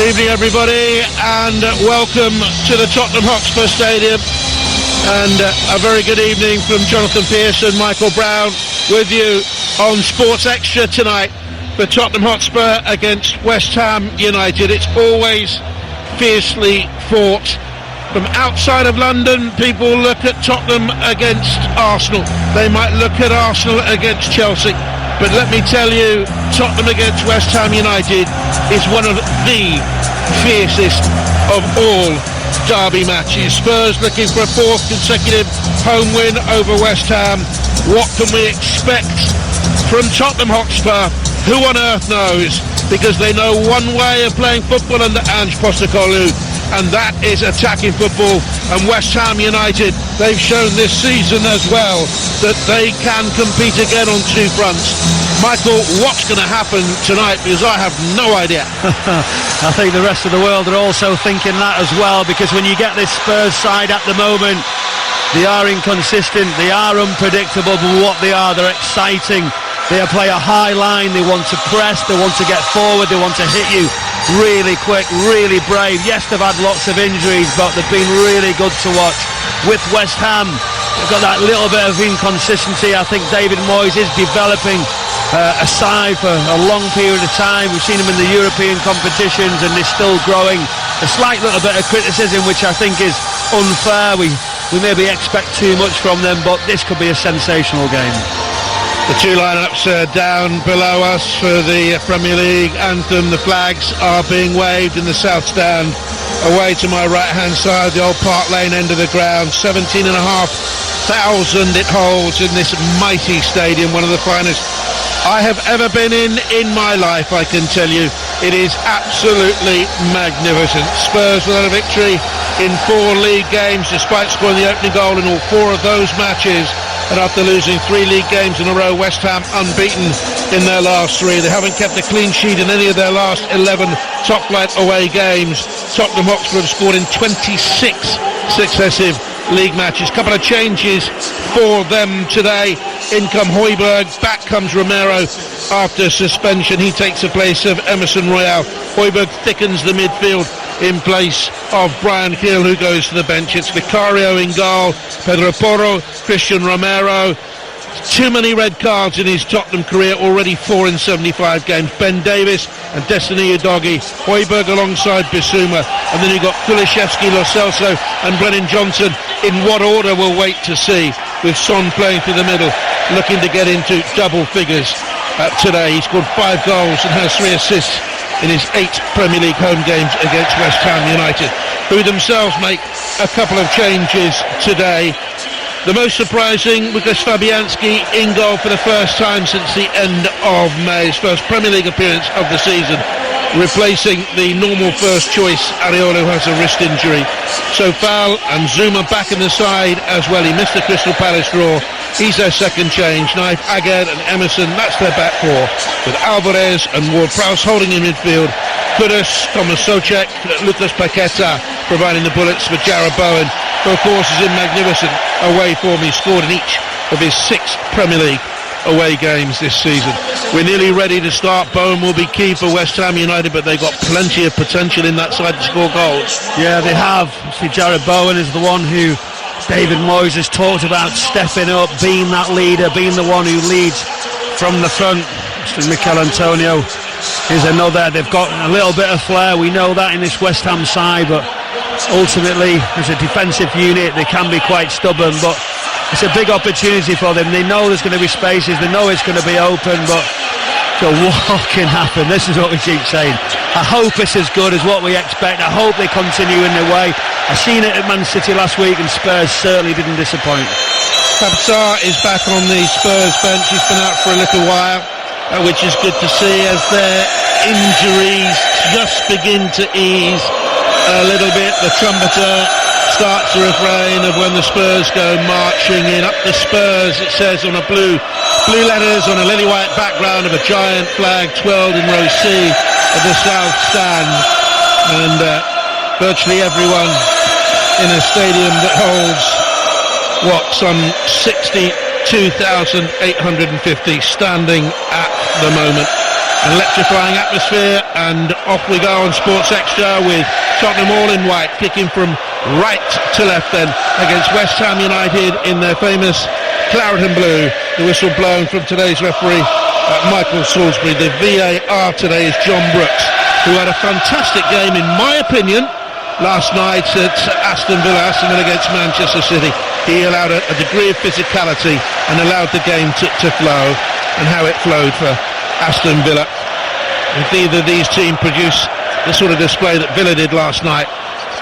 Good evening, everybody, and welcome to the Tottenham Hotspur Stadium. And a very good evening from Jonathan Pearson, Michael Brown, with you on Sports Extra tonight for Tottenham Hotspur against West Ham United. It's always fiercely fought. From outside of London, people look at Tottenham against Arsenal. They might look at Arsenal against Chelsea. But let me tell you, Tottenham against West Ham United is one of the fiercest of all derby matches. Spurs looking for a fourth consecutive home win over West Ham. What can we expect from Tottenham Hotspur? Who on earth knows? Because they know one way of playing football under Ange Postecoglou, and that is attacking football. And West Ham United, they've shown this season as well that they can compete again on two fronts. Michael, what's going to happen tonight? Because I have no idea. I think the rest of the world are also thinking that as well, because when you get this Spurs side at the moment, they are inconsistent, they are unpredictable, but what they are, they're exciting. They play a high line, they want to press, they want to get forward, they want to hit you really quick, really brave. Yes, they've had lots of injuries, but they've been really good to watch. With West Ham, they've got that little bit of inconsistency. I think David Moyes is developing a side for a long period of time. We've seen him in the European competitions and they're still growing. A slight little bit of criticism, which I think is unfair. We maybe expect too much from them, but this could be a sensational game. The two lineups are down below us for the Premier League anthem. The flags are being waved in the South Stand. Away to my right-hand side, the old Park Lane end of the ground. 17,500 it holds in this mighty stadium, one of the finest I have ever been in my life, I can tell you. It is absolutely magnificent. Spurs without a victory in 4 league games, despite scoring the opening goal in all 4 of those matches. And after losing 3 league games in a row, West Ham unbeaten in their last 3. They haven't kept a clean sheet in any of their last 11 top-flight away games. Tottenham Hotspur have scored in 26 successive league matches. Couple of changes for them today. In come Højbjerg, back comes Romero after suspension. He takes the place of Emerson Royal. Højbjerg thickens the midfield in place of Brian Hill, who goes to the bench. It's Vicario in goal, Pedro Porro, Christian Romero. Too many red cards in his Tottenham career, already 4 in 75 games. Ben Davies and Destiny Udogie. Højbjerg alongside Bissouma. And then you've got Kulusevski, Lo Celso and Brennan Johnson. In what order, we'll wait to see, with Son playing through the middle, looking to get into double figures today. He scored 5 goals and has 3 assists in his 8 Premier League home games against West Ham United, who themselves make a couple of changes today. The most surprising, Łukasz Fabianski in goal for the first time since the end of May, his first Premier League appearance of the season, replacing the normal first choice Areola, who has a wrist injury. So Fal and Zuma back in the side as well. He missed the Crystal Palace draw. He's their second change. Knife, Agad and Emerson, that's their back 4, with Alvarez and Ward-Prowse holding in midfield. Kudus, Thomas Souček, Lucas Paqueta providing the bullets for Jarrod Bowen, who of course is in magnificent away form. He scored in each of his 6 Premier League away games this season. We're nearly ready to start. Bowen will be key for West Ham United, but they've got plenty of potential in that side to score goals. Yeah, they have. See, Jarrod Bowen is the one who David Moyes has talked about stepping up, being that leader, being the one who leads from the front. Mikel Antonio is another. They've got a little bit of flair, we know that, in this West Ham side, but ultimately as a defensive unit they can be quite stubborn. But it's a big opportunity for them. They know there's going to be spaces, they know it's going to be open, but so what can happen? This is what we keep saying. I hope it's as good as what we expect. I hope they continue in their way. I've seen it at Man City last week and Spurs certainly didn't disappoint. Kabsar is back on the Spurs bench. He's been out for a little while, which is good to see as their injuries just begin to ease a little bit. The trumpeter starts the refrain of when the Spurs go marching in. Up the Spurs, it says on a blue letters on a lily white background of a giant flag twirled in row C of the South Stand. And virtually everyone in a stadium that holds some 62,850 standing at the moment. electrifying atmosphere, and off we go on Sports Extra with Tottenham all in white, kicking from right to left then against West Ham United in their famous claret and blue. The whistle blown from today's referee, Michael Salisbury. The VAR today is John Brooks, who had a fantastic game in my opinion last night at Aston Villa against Manchester City. He allowed a degree of physicality and allowed the game to flow, and how it flowed for Aston Villa. If either of these teams produce the sort of display that Villa did last night,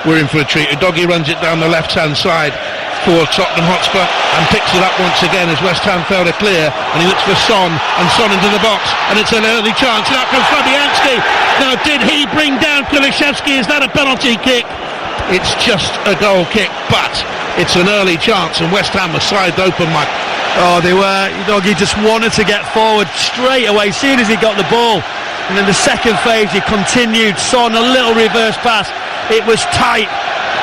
we're in for a treat. Udogie runs it down the left-hand side for Tottenham Hotspur and picks it up once again as West Ham fail to clear, and he looks for Son, and Son into the box, and it's an early chance, and out comes Fabianski. Now, did he bring down Kulusevski? Is that a penalty kick? It's just a goal kick, but it's an early chance, and West Ham were side open, Mike. Oh, they were. Udogie just wanted to get forward straight away as soon as he got the ball, and in the second phase he continued. Son, a little reverse pass. It was tight.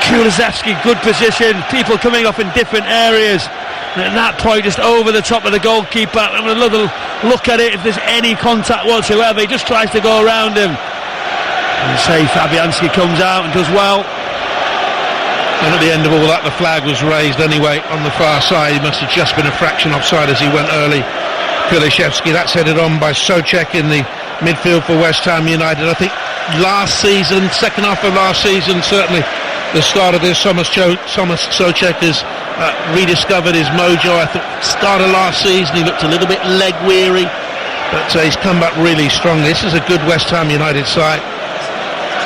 Kulusevski, good position. People coming off in different areas. And at that point, just over the top of the goalkeeper. And another look at it. If there's any contact whatsoever, he just tries to go around him. And say Fabianski comes out and does well. And at the end of all that, the flag was raised anyway on the far side. He must have just been a fraction offside as he went early. Kulusevski, that's headed on by Souček in the midfield for West Ham United. I think last season, second half of last season, certainly the start of this, Thomas Souček has rediscovered his mojo. I think start of last season he looked a little bit leg weary, but he's come back really strongly. This is a good West Ham United side.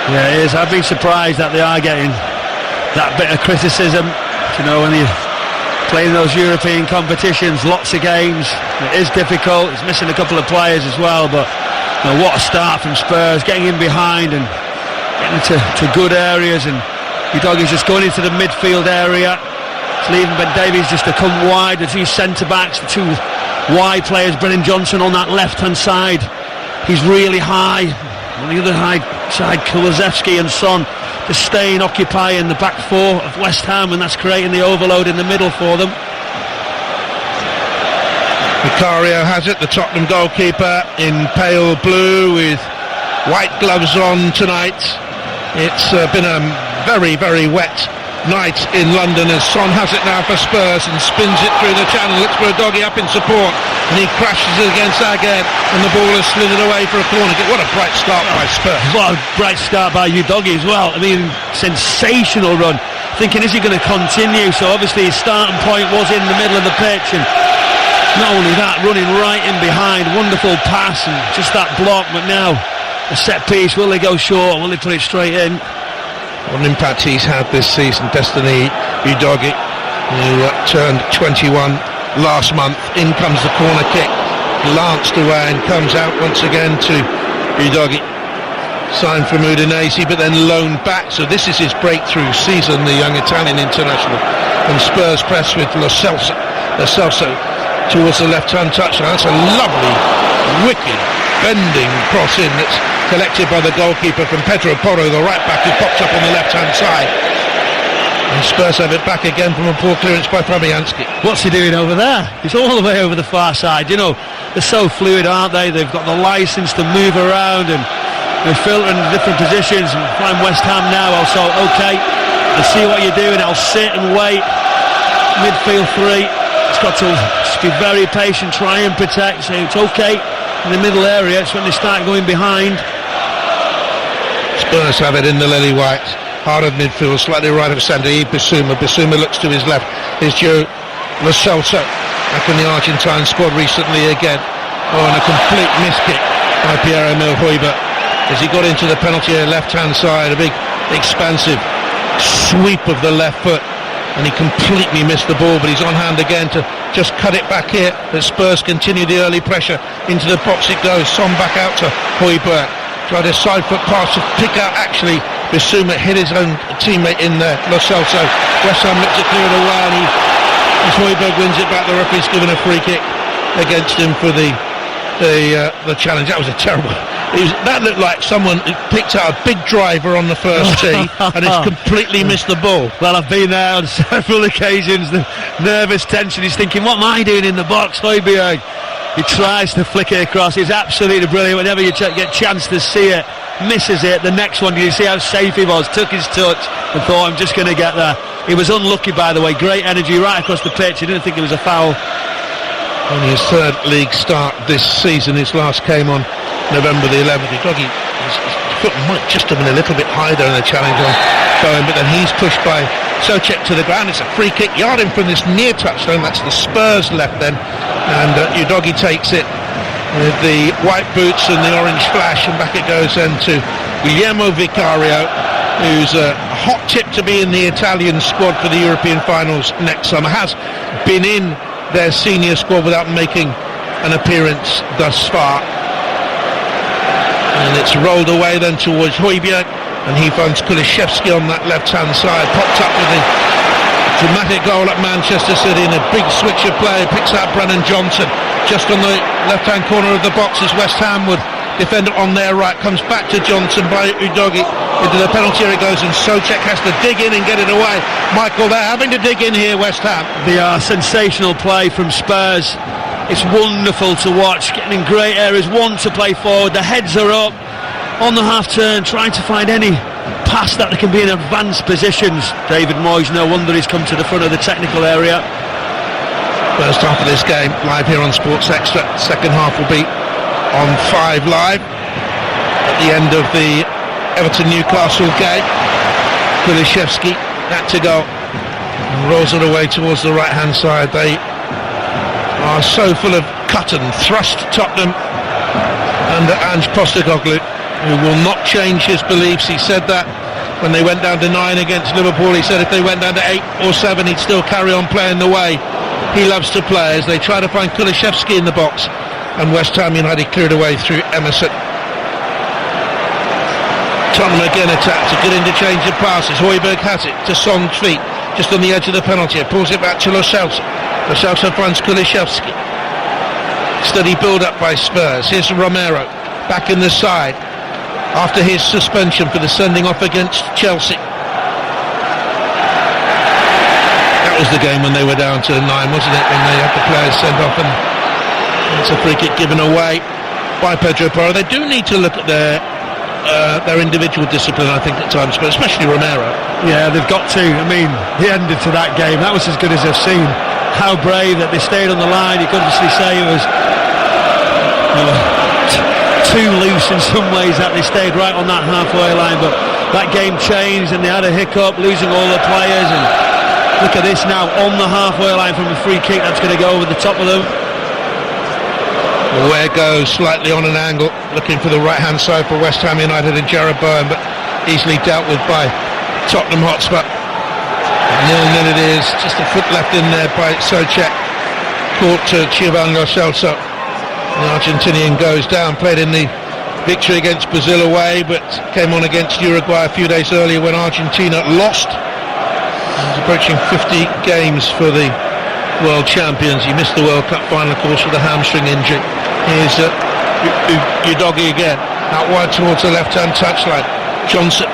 Yeah, it is. I've been surprised that they are getting that bit of criticism. You know, when you're playing those European competitions, lots of games, it is difficult. He's missing a couple of players as well, but you know, what a start from Spurs, getting in behind and getting to good areas, and Udogie's just going into the midfield area. It's leaving Ben Davies just to come wide. The two centre-backs, the two wide players, Brennan Johnson on that left-hand side. He's really high. On the other side, Kulusevski and Son just staying occupying the back four of West Ham, and that's creating the overload in the middle for them. Vicario has it, the Tottenham goalkeeper in pale blue with white gloves on tonight. It's been a very, very wet night in London as Son has it now for Spurs and spins it through the channel. Looks for Udogie up in support, and he crashes it against Aged, and the ball has slithered away for a corner kick. What a bright start by Spurs. What a bright start by Udogie as well. I mean, sensational run. Thinking, is he going to continue? So obviously his starting point was in the middle of the pitch, and not only that, running right in behind. Wonderful pass and just that block, but now a set piece. Will they go short? Will they put it straight in? What an impact he's had this season, Destiny Udogie, who turned 21 last month. In comes the corner kick, glanced away and comes out once again to Udogie. Signed from Udinese but then loaned back, so this is his breakthrough season, the young Italian international. And Spurs press with Lo Celso towards the left-hand touchline. That's a lovely, wicked, bending cross in that's collected by the goalkeeper from Pedro Porro, the right back, who pops up on the left-hand side. And Spurs have it back again from a poor clearance by Fabianski. What's he doing over there? He's all the way over the far side. You know, they're so fluid, aren't they? They've got the licence to move around and they're filtering different positions. And find West Ham now also, okay, I see what you're doing, I'll sit and wait. Midfield three, it's got to just be very patient, try and protect, say it's okay. In the middle area, it's when they start going behind. Spurs have it in the lily white, hard of midfield, slightly right of centre. Bissouma looks to his left. Is Joe Lo Celso back in the Argentine squad recently again. Oh, and a complete miss kick by Pierre-Emile Højbjerg as he got into the penalty area left hand side. A big expansive sweep of the left foot, and he completely missed the ball, but he's on hand again to just cut it back here. But Spurs continue the early pressure. Into the box it goes. Son back out to Højbjerg. Tried a side foot pass to pick out, actually Bissouma hit his own teammate in there, Lo Celso. West Ham looks to clear it away, and as Højbjerg wins it back, the referee's given a free kick against him for the challenge. That was a terrible. That looked like someone picked out a big driver on the first tee and has completely missed the ball. Well, I've been there on several occasions. The nervous tension. He's thinking, what am I doing in the box, Højbjerg? He tries to flick it across. It's absolutely brilliant. Whenever you get a chance to see it, misses it. The next one, you see how safe he was, took his touch and thought, I'm just going to get there. He was unlucky, by the way. Great energy right across the pitch. He didn't think it was a foul. Only his third league start this season. His last came on November the 11th. His foot might just have been a little bit higher in the challenge on Bowen, but then he's pushed by Souček to the ground. It's a free kick, yard in from this near touchline. That's the Spurs left then, and Udogie takes it with the white boots and the orange flash, and back it goes then to Guillermo Vicario, who's a hot tip to be in the Italian squad for the European finals next summer. Has been in their senior squad without making an appearance thus far. And it's rolled away then towards Højbjerg, and he finds Kuliszewski on that left-hand side. Popped up with a dramatic goal at Manchester City in a big switch of play. Picks out Brennan Johnson just on the left-hand corner of the box as West Ham would defend it on their right. Comes back to Johnson by Udogie. Into the penalty area goes, and Souček has to dig in and get it away. Michael, they're having to dig in here, West Ham. They are. Sensational play from Spurs. It's wonderful to watch, getting in great areas, want to play forward, the heads are up on the half turn, trying to find any pass that they can be in advanced positions. David Moyes, no wonder he's come to the front of the technical area. First half of this game live here on Sports Extra. Second half will be on 5 Live at the end of the Everton-Newcastle game. Kuliszewski had to go and rolls it away towards the right-hand side. They are so full of cut and thrust, Tottenham, under Ange Postecoglou, who will not change his beliefs. He said that when they went down to 9 against Liverpool. He said if they went down to 8 or 7, he'd still carry on playing the way he loves to play, as they try to find Kuliszewski in the box, and West Ham United cleared away through Emerson. Tottenham again attacked, a good interchange of passes. Højbjerg has it to Son's feet, just on the edge of the penalty. It pulls it back to Lo Celso. Lo Celso finds Kuliszewski. Steady build-up by Spurs. Here's Romero, back in the side, after his suspension for the sending off against Chelsea. That was the game when they were down to 9, wasn't it? When they had the players sent off, and it's a free kick given away by Pedro Porro. They do need to look at their individual discipline, I think, at times, but especially Romero. Yeah, they've got to. I mean, the ending to that game, that was as good as I've seen. How brave that they stayed on the line. You could obviously say it was too loose in some ways that they stayed right on that halfway line, but that game changed and they had a hiccup, losing all the players, and look at this now, on the halfway line from a free kick that's going to go over the top of them. Where goes slightly on an angle, looking for the right-hand side for West Ham United and Jarrod Bowen, but easily dealt with by Tottenham Hotspur. 0-0 it is, just a foot left in there by Souček, caught to Giovanni Lo Celso. The Argentinian goes down, played in the victory against Brazil away, but came on against Uruguay a few days earlier when Argentina lost. He's approaching 50 games for the world champions. He missed the World Cup final, of course, with a hamstring injury. Here's Udogie again, out wide towards the left-hand touchline. Johnson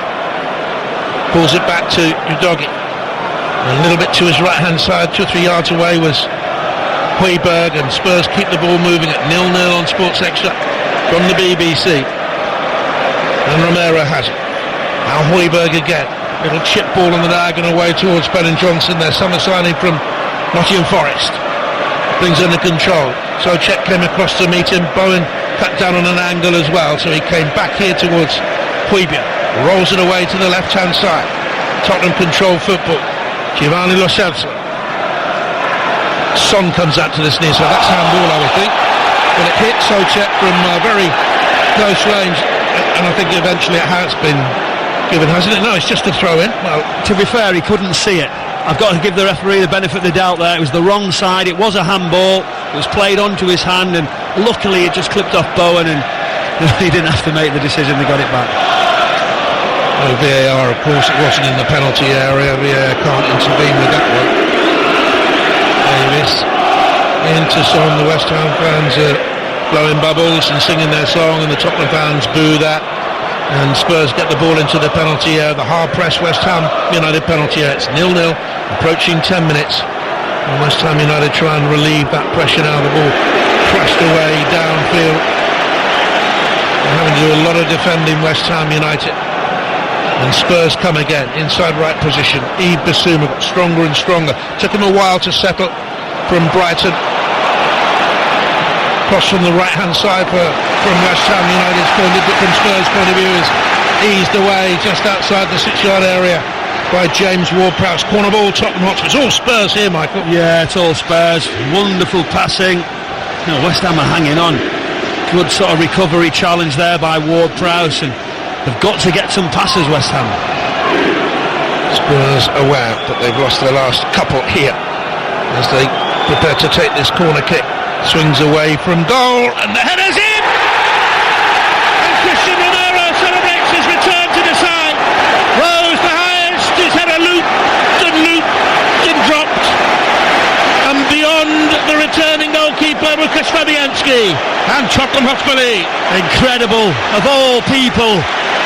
pulls it back to Udogie. A little bit to his right-hand side, 2 or 3 yards away was Højbjerg, and Spurs keep the ball moving at 0-0 on Sports Extra from the BBC. And Romero has it. Now Højbjerg again. Little chip ball on the diagonal way towards Brennan Johnson. Their summer signing from Nottingham Forest. Brings under control. Souček came across to meet him. Bowen cut down on an angle as well, so he came back here towards Højbjerg. Rolls it away to the left-hand side. Tottenham control football. Giovanni Lo Celso. Son comes out to this near side. That's handball, I would think. But it hit Souček from very close range, and I think eventually it has been given, hasn't it? No, it's just a throw in. Well, to be fair, he couldn't see it. I've got to give the referee the benefit of the doubt there. It was the wrong side. It was a handball. It was played onto his hand, and luckily it just clipped off Bowen, and he didn't have to make the decision. They got it back. Oh, VAR, of course, it wasn't in the penalty area. VAR can't intervene with that one. Davis into Son. The West Ham fans are blowing bubbles and singing their song, and the Tottenham fans boo that. And Spurs get the ball into the penalty area, the hard-pressed West Ham United penalty area. It's 0-0, approaching 10 minutes. And West Ham United try and relieve that pressure now. The ball thrashed away downfield. They're having to do a lot of defending, West Ham United. And Spurs come again, inside right position. Yves Bissouma got stronger and stronger. Took him a while to settle from Brighton. Cross from the right hand side from West Ham United's point of view, from Spurs' point of view, is eased away just outside the 6-yard area by James Ward-Prowse. Corner ball, Tottenham Hotspur. It's all Spurs here, Michael. Yeah, it's all Spurs. Wonderful passing. West Ham are hanging on. Good sort of recovery challenge there by Ward-Prowse, and they've got to get some passes, West Ham. Spurs aware that they've lost their last couple here as they prepare to take this corner kick. Swings away from goal, and the header's in! And Christian Romero celebrates his return to the side. Rose the highest, his header looped and dropped. And beyond the returning goalkeeper, Lucas Fabianski, and Tottenham Hotspur lead. Incredible. Of all people,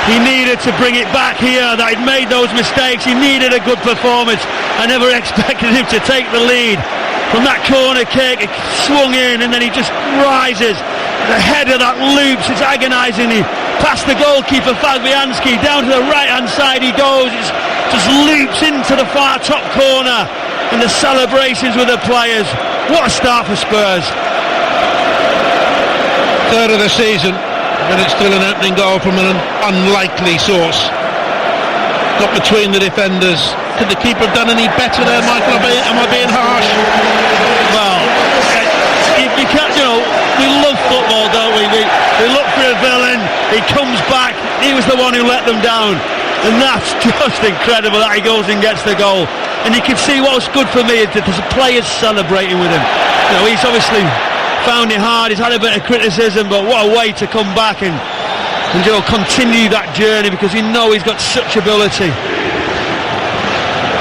he needed to bring it back here, that he'd made those mistakes. He needed a good performance. I never expected him to take the lead. From that corner kick, it swung in, and then he just rises. The header that loops, it's agonising. He past the goalkeeper Fabianski, down to the right hand side he goes. It just loops into the far top corner, and the celebrations with the players. What a start for Spurs. Third of the season, but it's still an opening goal from an unlikely source. Got between the defenders. Could the keeper have done any better there, Michael? Am I being harsh? Well, you can't, we love football, don't we? We look for a villain, he comes back, he was the one who let them down. And that's just incredible that he goes and gets the goal. And you can see what's good for me is that there's players celebrating with him. He's obviously found it hard, he's had a bit of criticism, but what a way to come back and continue that journey, because you know he's got such ability.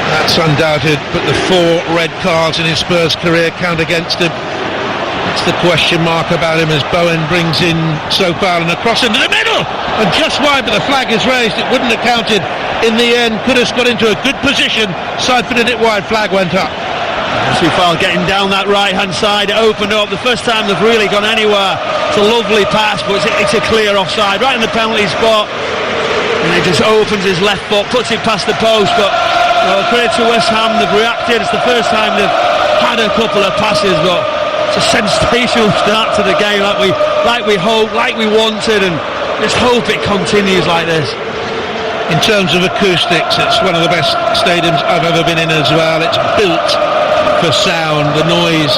That's undoubted, but the 4 red cards in his Spurs career count against him. That's the question mark about him as Bowen brings in Sofal and a cross into the middle, and just wide, but the flag is raised. It wouldn't have counted in the end. Kudus got into a good position, side-footed it wide, flag went up. Sofal getting down that right hand side, it opened up. The first time they've really gone anywhere. It's a lovely pass, but it's a clear offside right in the penalty spot, and he just opens his left foot, puts it past the post. But credit to West Ham, they've reacted. It's the first time they've had a couple of passes, but it's a sensational start to the game, like we hoped, like we wanted, and just hope it continues like this. In terms of acoustics, it's one of the best stadiums I've ever been in as well. It's built for sound. The noise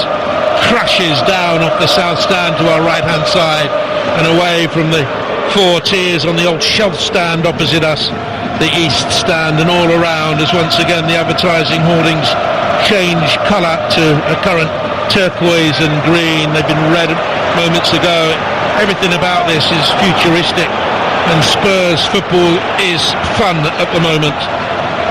crashes down off the south stand to our right hand side and away from the 4 tiers on the old shelf stand opposite us, the east stand, and all around as once again the advertising hoardings change colour to a current turquoise and green. They've been red moments ago. Everything about this is futuristic, and Spurs football is fun at the moment,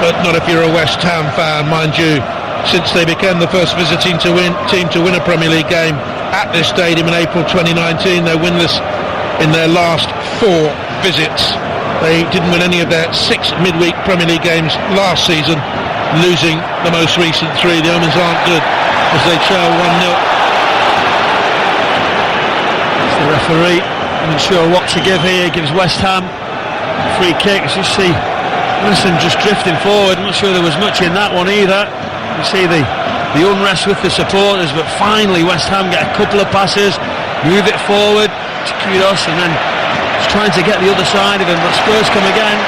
but not if you're a West Ham fan, mind you. Since they became the first visiting team to win a Premier League game at this stadium in April 2019, they're winless in their last 4 visits. They didn't win any of their 6 midweek Premier League games last season, losing the most recent 3. The omens aren't good as they trail 1-0. It's the referee, not sure what to give here. He gives West Ham a free kick. As you see, Wilson just drifting forward. I'm not sure there was much in that one either. You see the unrest with the supporters, but finally West Ham get a couple of passes, move it forward to Kudos, and then just trying to get the other side of him, but Spurs come again.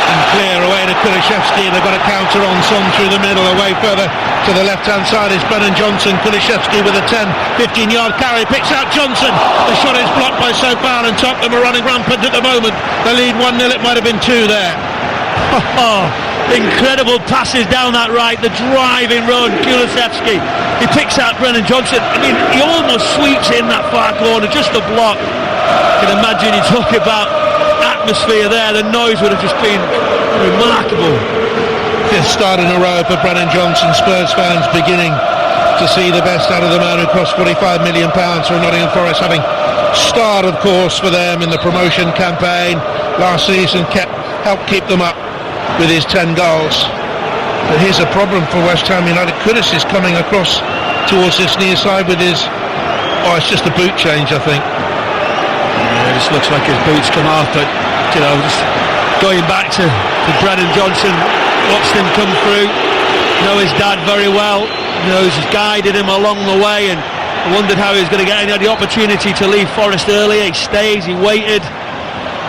And clear away to Kulishevsky. They've got a counter on Son through the middle. Away further to the left hand side is Brennan Johnson. Kulishevsky with a 10-15 yard carry, picks out Johnson. The shot is blocked by Sofal, and Tottenham are running rampant at the moment. They lead 1-0, it might have been 2 there. Incredible passes down that right, the driving run. Kulusevski, he picks out Brennan Johnson. I mean, he almost sweeps in that far corner, just a block. You can imagine, you talk about atmosphere there, the noise would have just been remarkable. 5th start in a row for Brennan Johnson. Spurs fans beginning to see the best out of the man who cost £45 million for Nottingham Forest, having starred, of course, for them in the promotion campaign last season, helped keep them up with his 10 goals. But here's a problem for West Ham United. Kudus is coming across towards this near side with his Oh, it's just a boot change, I think. Yeah, it just looks like his boots come off, but just going back to Brennan Johnson, watched him come through, know his dad very well, knows he's guided him along the way, and I wondered how he was going to get any the opportunity to leave Forest earlier. He stays, he waited,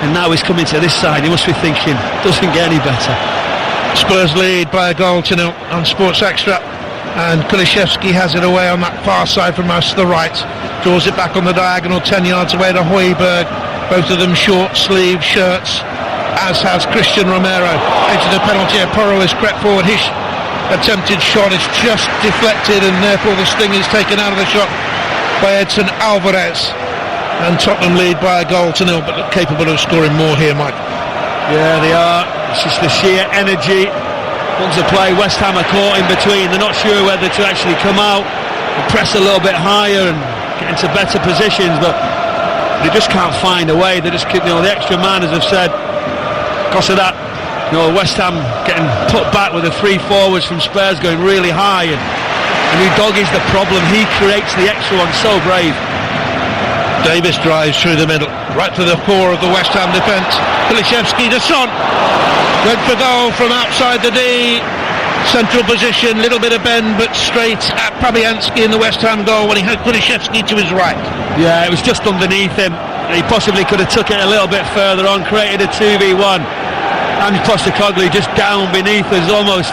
and now he's coming to this side. He must be thinking, doesn't get any better. Spurs lead by a goal to nil on Sports Extra, and Kulishevsky has it away on that far side from us to the right, draws it back on the diagonal 10 yards away to Højbjerg, both of them short sleeve shirts, as has Christian Romero. Into the penalty area, Porro is crept forward, his attempted shot is just deflected, and therefore the sting is taken out of the shot by Edson Alvarez, and Tottenham lead by a goal to nil, but look capable of scoring more here, Mike. Yeah, they are. It's just the sheer energy. Once they play, West Ham are caught in between. They're not sure whether to actually come out and press a little bit higher and get into better positions, but they just can't find a way. They just keep, the extra man, as I've said, because of that, West Ham getting put back with the three forwards from Spurs going really high, and Udogie's the problem. He creates the extra one, so brave. Davis drives through the middle, right to the core of the West Ham defence. Kulishevsky to Son. Went for goal from outside the D. Central position, little bit of bend, but straight at Fabianski in the West Ham goal when he had Kulishevsky to his right. Yeah, it was just underneath him. He possibly could have took it a little bit further on, created a 2v1. And Postecoglou just down beneath us, almost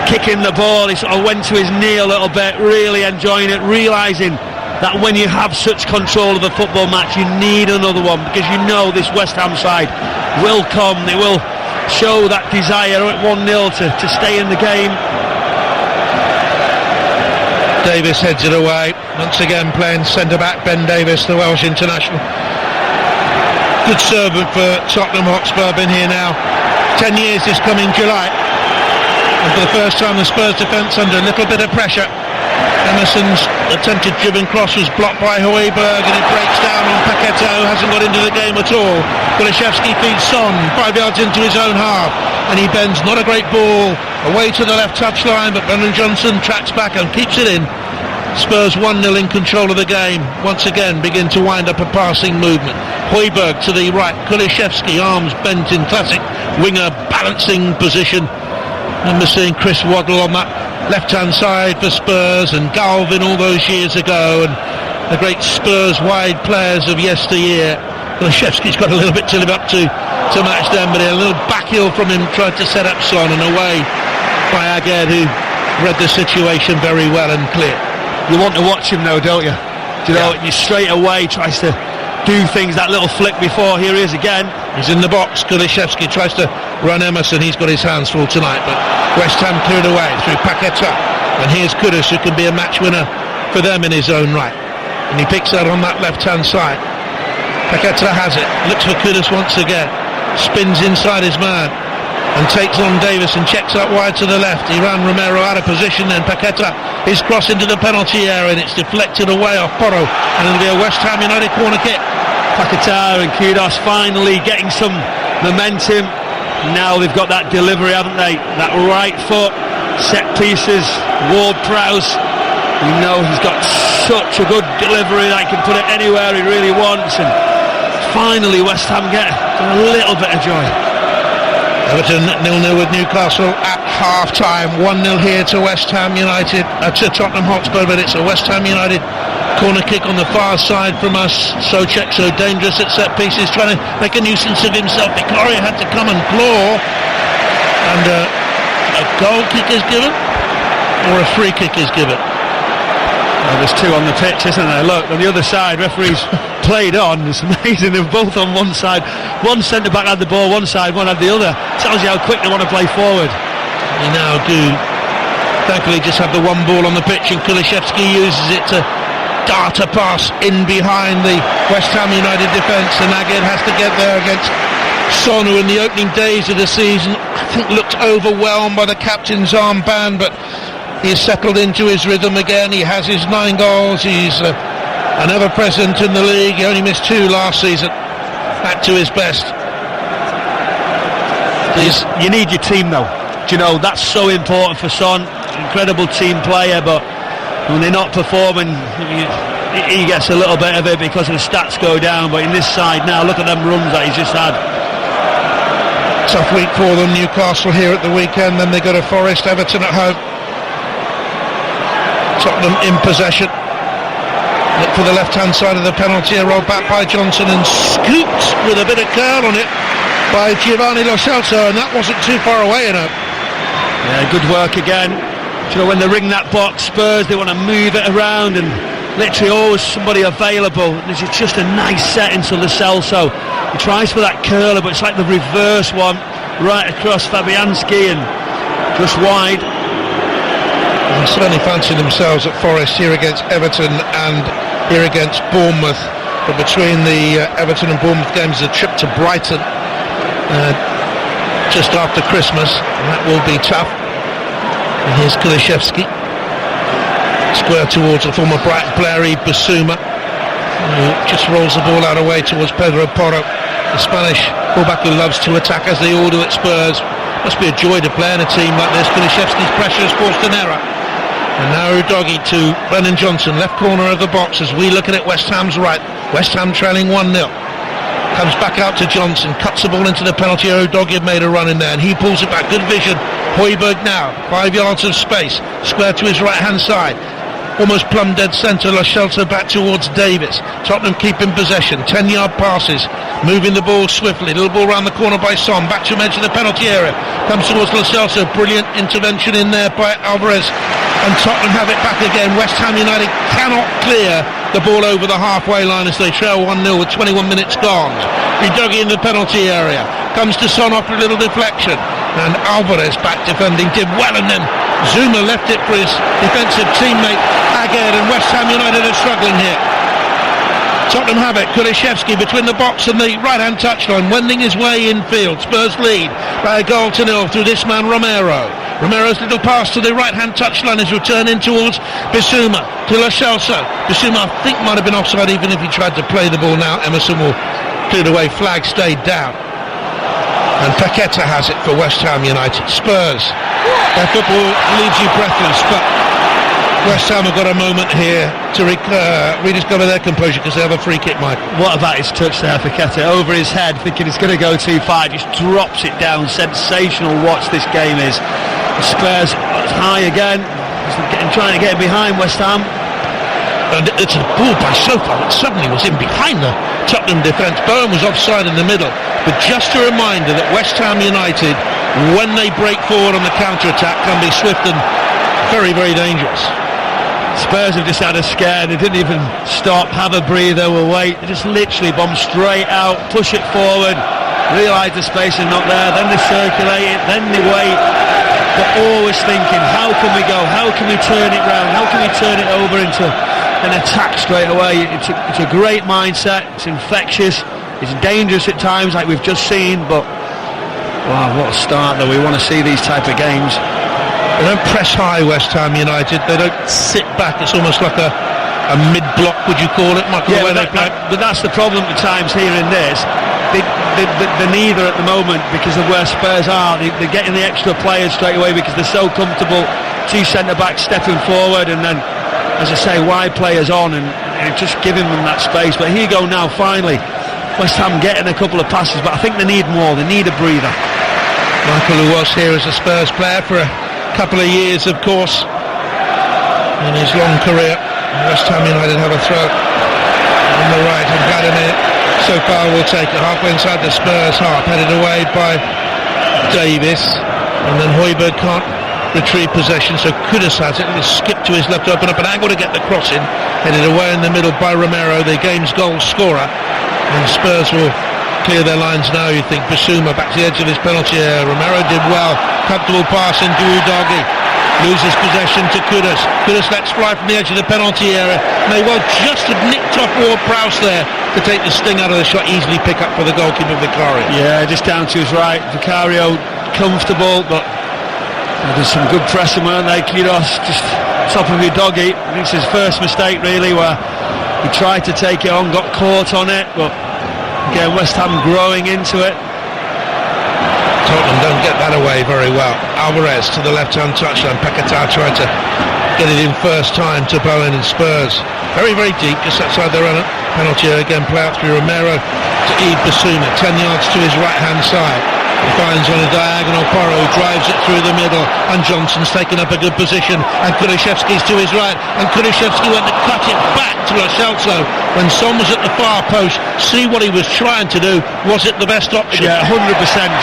kicking the ball. He sort of went to his knee a little bit, really enjoying it, realising that when you have such control of the football match, you need another one, because this West Ham side will come. They will show that desire at 1-0 to stay in the game. Davis heads it away. Once again playing centre-back, Ben Davis, the Welsh international. Good servant for Tottenham Hotspur, been here now 10 years this coming July. And for the first time the Spurs defence under a little bit of pressure. Emerson's attempted driven cross was blocked by Højbjerg, and it breaks down on Paquetá, who hasn't got into the game at all. Kulishevsky feeds Son 5 yards into his own half, and he bends, not a great ball, away to the left touchline, but Brennan Johnson tracks back and keeps it in. Spurs 1-0 in control of the game. Once again begin to wind up a passing movement. Højbjerg to the right, Kulishevsky, arms bent in classic winger balancing position. Remember seeing Chris Waddle on that left-hand side for Spurs, and Galvin all those years ago, and the great Spurs wide players of yesteryear. Kulishevsky's got a little bit to live up to match them, but a little back heel from him, tried to set up Son, and away by Aged, who read the situation very well and clear. You want to watch him though, don't you? You straight away tries to do things, that little flick before. Here he is again. He's in the box. Kulishevsky tries to run Emerson. He's got his hands full tonight, but West Ham cleared away through Paquetá, and here's Kudus, who can be a match winner for them in his own right, and he picks that on that left hand side. Paquetá has it, looks for Kudus once again, spins inside his man and takes on Davis and checks out wide to the left. He ran Romero out of position, then Paquetá is crossed into the penalty area, and it's deflected away off Porro, and it'll be a West Ham United corner kick. Paquetá and Kudus finally getting some momentum. Now they've got that delivery, haven't they? That right foot, set pieces, Ward-Prowse. He's got such a good delivery that he can put it anywhere he really wants, and finally West Ham get a little bit of joy. Everton 0-0 with Newcastle at half-time. 1-0 here to West Ham United, to Tottenham Hotspur, but it's a West Ham United corner kick on the far side from us. Souček so dangerous at set pieces, trying to make a nuisance of himself. Vicaria had to come and claw, and a goal kick is given, or a free kick is given. Well, there's two on the pitch, isn't there? Look, on the other side, referees played on. It's amazing, they're both on one side. One centre-back had the ball one side, one had the other. Tells you how quick they want to play forward. They now do, thankfully, just have the one ball on the pitch, and Kulishevsky uses it to dart a pass in behind the West Ham United defence, and Aged has to get there against Son, who in the opening days of the season I think looked overwhelmed by the captain's armband, but he's settled into his rhythm again. He has his 9 goals, he's an ever-present in the league. He only missed 2 last season, back to his best. You need your team though, that's so important for Son. Incredible team player, but when they're not performing, he gets a little bit of it because the stats go down. But in this side now, look at them runs that he's just had. Tough week for them. Newcastle here at the weekend, then they go to Forest, Everton at home. Tottenham in possession. Look for the left-hand side of the penalty, a roll back by Johnson and scooped with a bit of curl on it by Giovanni Lo Celso, and that wasn't too far away, you know. Yeah, good work again. You know, when they ring that box, Spurs, they want to move it around and literally always somebody available. This is just a nice setting to Lo Celso. He tries for that curler, but it's like the reverse one right across Fabianski and just wide. They certainly fancy themselves at Forest here against Everton and here against Bournemouth. But between the Everton and Bournemouth games, a trip to Brighton just after Christmas, and that will be tough. And here's Kulusevski, square towards the former Brighton player Bissouma, who just rolls the ball out away towards Pedro Porro, the Spanish fullback who loves to attack, as they all do at Spurs. Must be a joy to play in a team like this. Kulusevski's pressure has forced an error. And now Udogie to Brennan Johnson, left corner of the box, as we look at it, West Ham's right. West Ham trailing 1-0. Comes back out to Johnson, cuts the ball into the penalty area. Udogie had made a run in there, and he pulls it back. Good vision. Højbjerg now, 5 yards of space, square to his right-hand side. Almost plumb dead centre. Lo Celso back towards Davis. Tottenham keeping possession. 10-yard passes, moving the ball swiftly. Little ball round the corner by Son. Back to him, edge of the penalty area. Comes towards Lo Celso. Brilliant intervention in there by Alvarez. And Tottenham have it back again. West Ham United cannot clear the ball over the halfway line as they trail 1-0 with 21 minutes gone. Udogie in the penalty area. Comes to Son after a little deflection. And Alvarez back defending. Did well, and then Zuma left it for his defensive teammate Aged, and West Ham United are struggling here. Tottenham have it. Kulusevski between the box and the right-hand touchline, wending his way infield. Spurs lead by a goal to 0 through this man Romero. Romero's little pass to the right-hand touchline is returned in towards Bissouma, to Lo Celso. Bissouma, I think, might have been offside even if he tried to play the ball now. Emerson will clear away. Flag stayed down. And Paqueta has it for West Ham United. Spurs, their football leaves you breathless, but West Ham have got a moment here to rediscover their composure because they have a free kick, Mike. What about his touch there, Paqueta? Over his head, thinking it's going to go too far, just drops it down. Sensational watch this game is. Spurs high again, trying to get behind West Ham. And it's a ball by Sofa that suddenly was in behind the Tottenham defence. Bowen was offside in the middle. But just a reminder that West Ham United, when they break forward on the counter-attack, can be swift and very, very dangerous. Spurs have just had a scare. They didn't even stop, have a breather, will wait. They just literally bomb straight out, push it forward, realise the space is not there, then they circulate it, then they wait. But always thinking, how can we go? How can we turn it round? How can we turn it over into an attack straight away? It's a great mindset. It's infectious. It's dangerous at times, like we've just seen. But wow, what a start! Though we want to see these type of games. They don't press high, West Ham United. They don't sit back. It's almost like a mid-block, would you call it, Michael? Yeah, but that's the problem at times here in this. They're neither at the moment because of where Spurs are. They're getting the extra players straight away because they're so comfortable. Two centre-backs stepping forward and then, as I say, wide players on and just giving them that space. But here you go now, finally. West Ham getting a couple of passes, but I think they need more. They need a breather. Michael, who was here as a Spurs player for a couple of years, of course, in his long career. West Ham United have a throw on the right, and Vladimir so far will take it halfway inside the Spurs half, headed away by Davis, and then Højbjerg can't retrieve possession, so Kudus has it. It'll skip to his left, open up an angle to get the cross in, headed away in the middle by Romero, the game's goal scorer, and Spurs will clear their lines now. You think Bissouma back to the edge of his penalty area. Romero did well, comfortable pass into Udogie, loses possession to Kudus. Kudus lets fly from the edge of the penalty area. May well just have nicked off Ward-Prowse there to take the sting out of the shot, easily pick up for the goalkeeper Vicario. Yeah, just down to his right. Vicario comfortable, but there's some good pressing, weren't they? Kiros just top of Udogie. I think it's his first mistake really, where he tried to take it on, got caught on it, but again West Ham growing into it. Tottenham don't get that away very well. Alvarez to the left-hand touchline. Paqueta tried to get it in first time to Bowen and Spurs. Very, very deep, just outside their own penalty area. Again, play out through Romero to Yves Bissouma, 10 yards to his right-hand side. He finds on a diagonal Porro, who drives it through the middle, and Johnson's taken up a good position, and Kulishevsky's to his right, and Kulishevsky went to cut it back to Lo Celso when Son was at the far post. See what he was trying to do. Was it the best option? Yeah, 100%. Do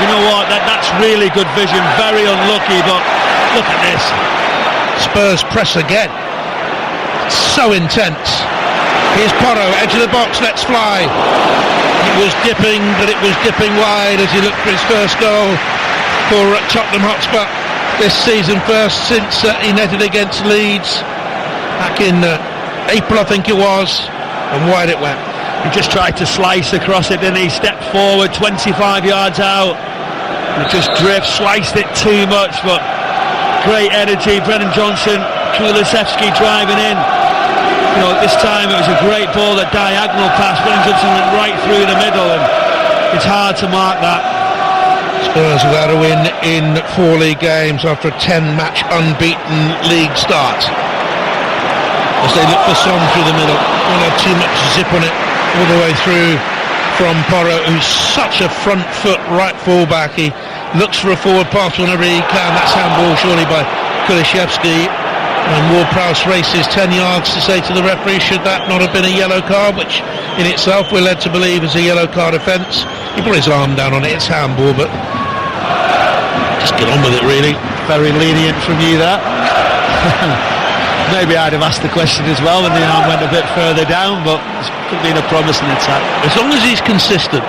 you know what? That's really good vision. Very unlucky, but look at this. Spurs press again. So intense. Here's Porro, edge of the box, let's fly. It was dipping, but it was dipping wide as he looked for his first goal for Tottenham Hotspur this season, first since he netted against Leeds back in April, I think it was, and wide it went. He just tried to slice across it, didn't he? Stepped forward 25 yards out, and it just drifts, sliced it too much, but great energy. Brennan Johnson, Kulusevski driving in. You know, this time it was a great ball, that diagonal pass. Brennan Johnson went right through the middle, and it's hard to mark that. Spurs without a win in 4 league games after a 10-match unbeaten league start. As they look for Son through the middle, won't have too much zip on it all the way through from Porro, who's such a front foot right fullback. He looks for a forward pass whenever he can. That's handball surely by Kulishevsky. And Ward-Prowse races 10 yards to say to the referee, should that not have been a yellow card, which in itself we're led to believe is a yellow card offence. He put his arm down on it, it's handball, but just get on with it really. Very lenient from you there. Maybe I'd have asked the question as well when the arm went a bit further down, but it could have been a promising attack. As long as he's consistent.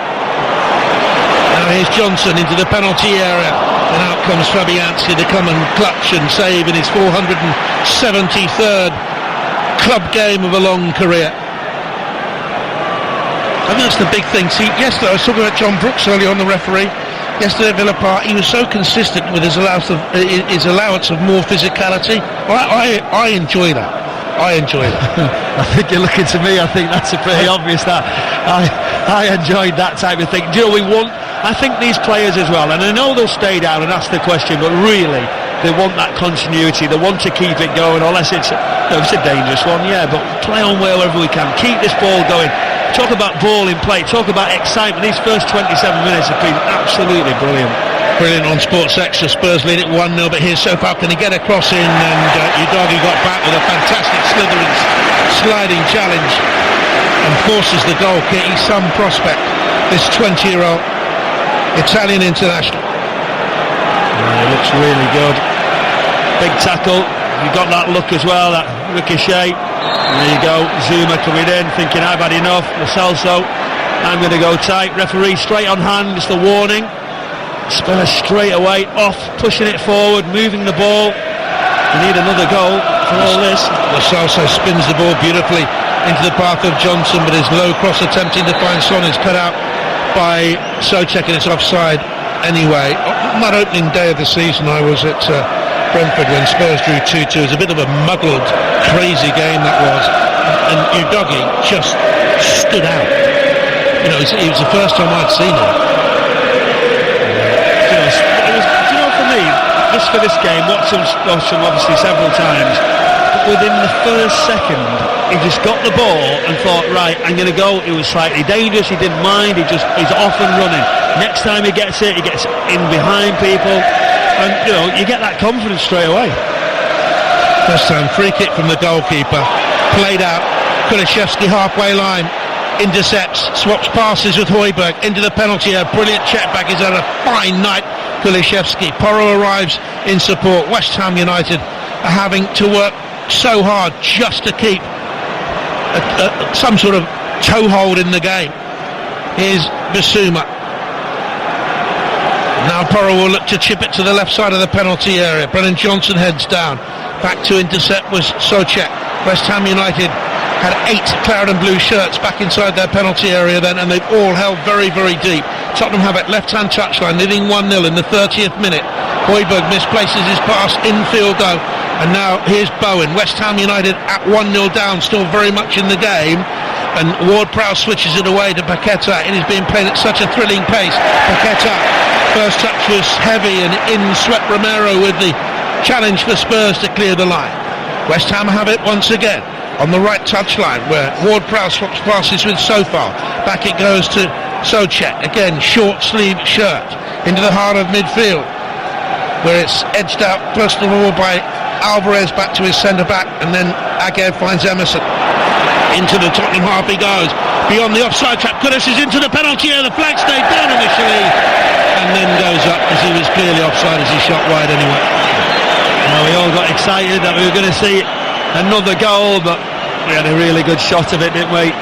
Now here's Johnson into the penalty area, and out comes Fabianski to come and clutch and save in his 473rd club game of a long career. I think that's the big thing. See, yesterday I was talking about John Brooks earlier on, the referee. Yesterday at Villa Park, he was so consistent with his allowance of more physicality. I enjoy that. I enjoy that. I think you're looking to me. I think that's a pretty obvious that I enjoyed that type of thing. Do you know, I think these players as well, and I know they'll stay down and ask the question, but really they want that continuity. They want to keep it going, unless it's a dangerous one, yeah, but play on wherever we can. Keep this ball going. Talk about ball in play, talk about excitement. These first 27 minutes have been absolutely brilliant. Brilliant on Sports Extra. Spurs lead it 1-0, but here's so far, can he get a cross in? And Udogie got back with a fantastic slithering, sliding challenge and forces the goal kick. He's some prospect, this 20-year-old Italian international. He looks really good. Big tackle. You got that look as well, that ricochet. And there you go, Zuma coming in, thinking I've had enough. Lo Celso, I'm going to go tight. Referee straight on hand, just a warning. Spurs straight away off, pushing it forward, moving the ball. We need another goal for all this. Lo Celso spins the ball beautifully into the path of Johnson, but his low cross attempting to find Son is cut out by Souček, and it's offside anyway. On that opening day of the season, I was at Brentford when Spurs drew 2-2. It was a bit of a muddled, crazy game that was, and Udogie just stood out. You know, it was the first time I'd seen him. For me, just for this game, watched him obviously several times, but within the first second he just got the ball and thought, right, I'm going to go. It was slightly dangerous, he didn't mind, he's off and running. Next time he gets it, he gets in behind people, and you get that confidence straight away. First time free kick from the goalkeeper, played out, Kulishevsky halfway line, intercepts, swaps passes with Højbjerg into the penalty area. Brilliant check back, he's had a fine night, Kulishevsky. Porro arrives in support. West Ham United are having to work so hard just to keep some sort of toehold in the game. Here's Bissouma. Now Porro will look to chip it to the left side of the penalty area. Brennan Johnson heads down. Back to intercept was Souček. West Ham United had 8 claret and blue shirts back inside their penalty area then, and they've all held very, very deep. Tottenham have it left-hand touchline, leading 1-0 in the 30th minute. Højbjerg misplaces his pass, infield though, and now here's Bowen. West Ham United at 1-0 down, still very much in the game, and Ward-Prowse switches it away to Paqueta. It is being played at such a thrilling pace. Paqueta, first touch was heavy, and in swept Romero with the challenge for Spurs to clear the line. West Ham have it once again on the right touchline, where Ward-Prowse swaps passes with Sofar. Back it goes to Soucek, again short sleeve shirt into the heart of midfield, where it's edged out first of all by Alvarez back to his centre back, and then Aguerd finds Emerson. Into the Tottenham half he goes, beyond the offside trap. Kudus is into the penalty area. The flag stayed down initially and then goes up because he was clearly offside as he shot wide anyway. Well, we all got excited that we were going to see another goal, but we had a really good shot of it, didn't we?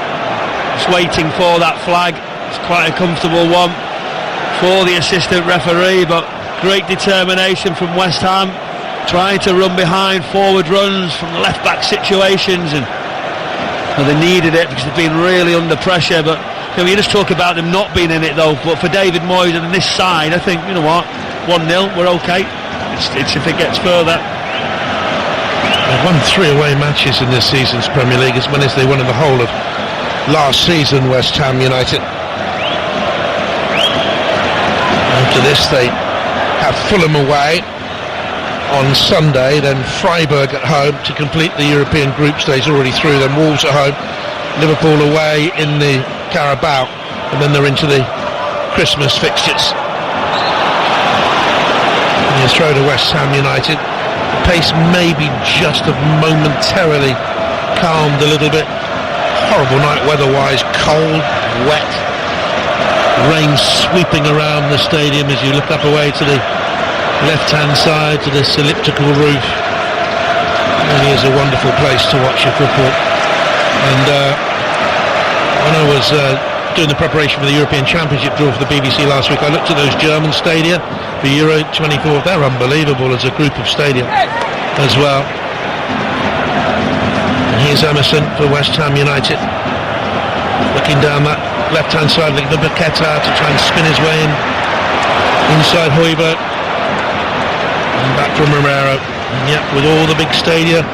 Just waiting for that flag. It's quite a comfortable one for the assistant referee, but great determination from West Ham, trying to run behind, forward runs from the left back situations, and they needed it because they've been really under pressure. But you just talk about them not being in it though, but for David Moyes and this side, I think, you know what, 1-0, we're okay. It's if it gets further. They've won 3 away matches in this season's Premier League, as many as they won in the whole of last season, West Ham United. After this they have Fulham away on Sunday, then Freiburg at home to complete the European group stage, already through, then Wolves at home, Liverpool away in the Carabao, and then they're into the Christmas fixtures. And you throw to West Ham United, the pace may be just momentarily calmed a little bit. Horrible night weather-wise, cold, wet, rain sweeping around the stadium as you look up away to the left-hand side to this elliptical roof. It really is a wonderful place to watch your football. And when I was doing the preparation for the European Championship draw for the BBC last week, I looked at those German stadia for Euro 24. They're unbelievable as a group of stadia as well. And here's Emerson for West Ham United, looking down that left-hand side, looking for Paqueta to try and spin his way in inside Højbjerg. And back from Romero. And yet, with all the big stadia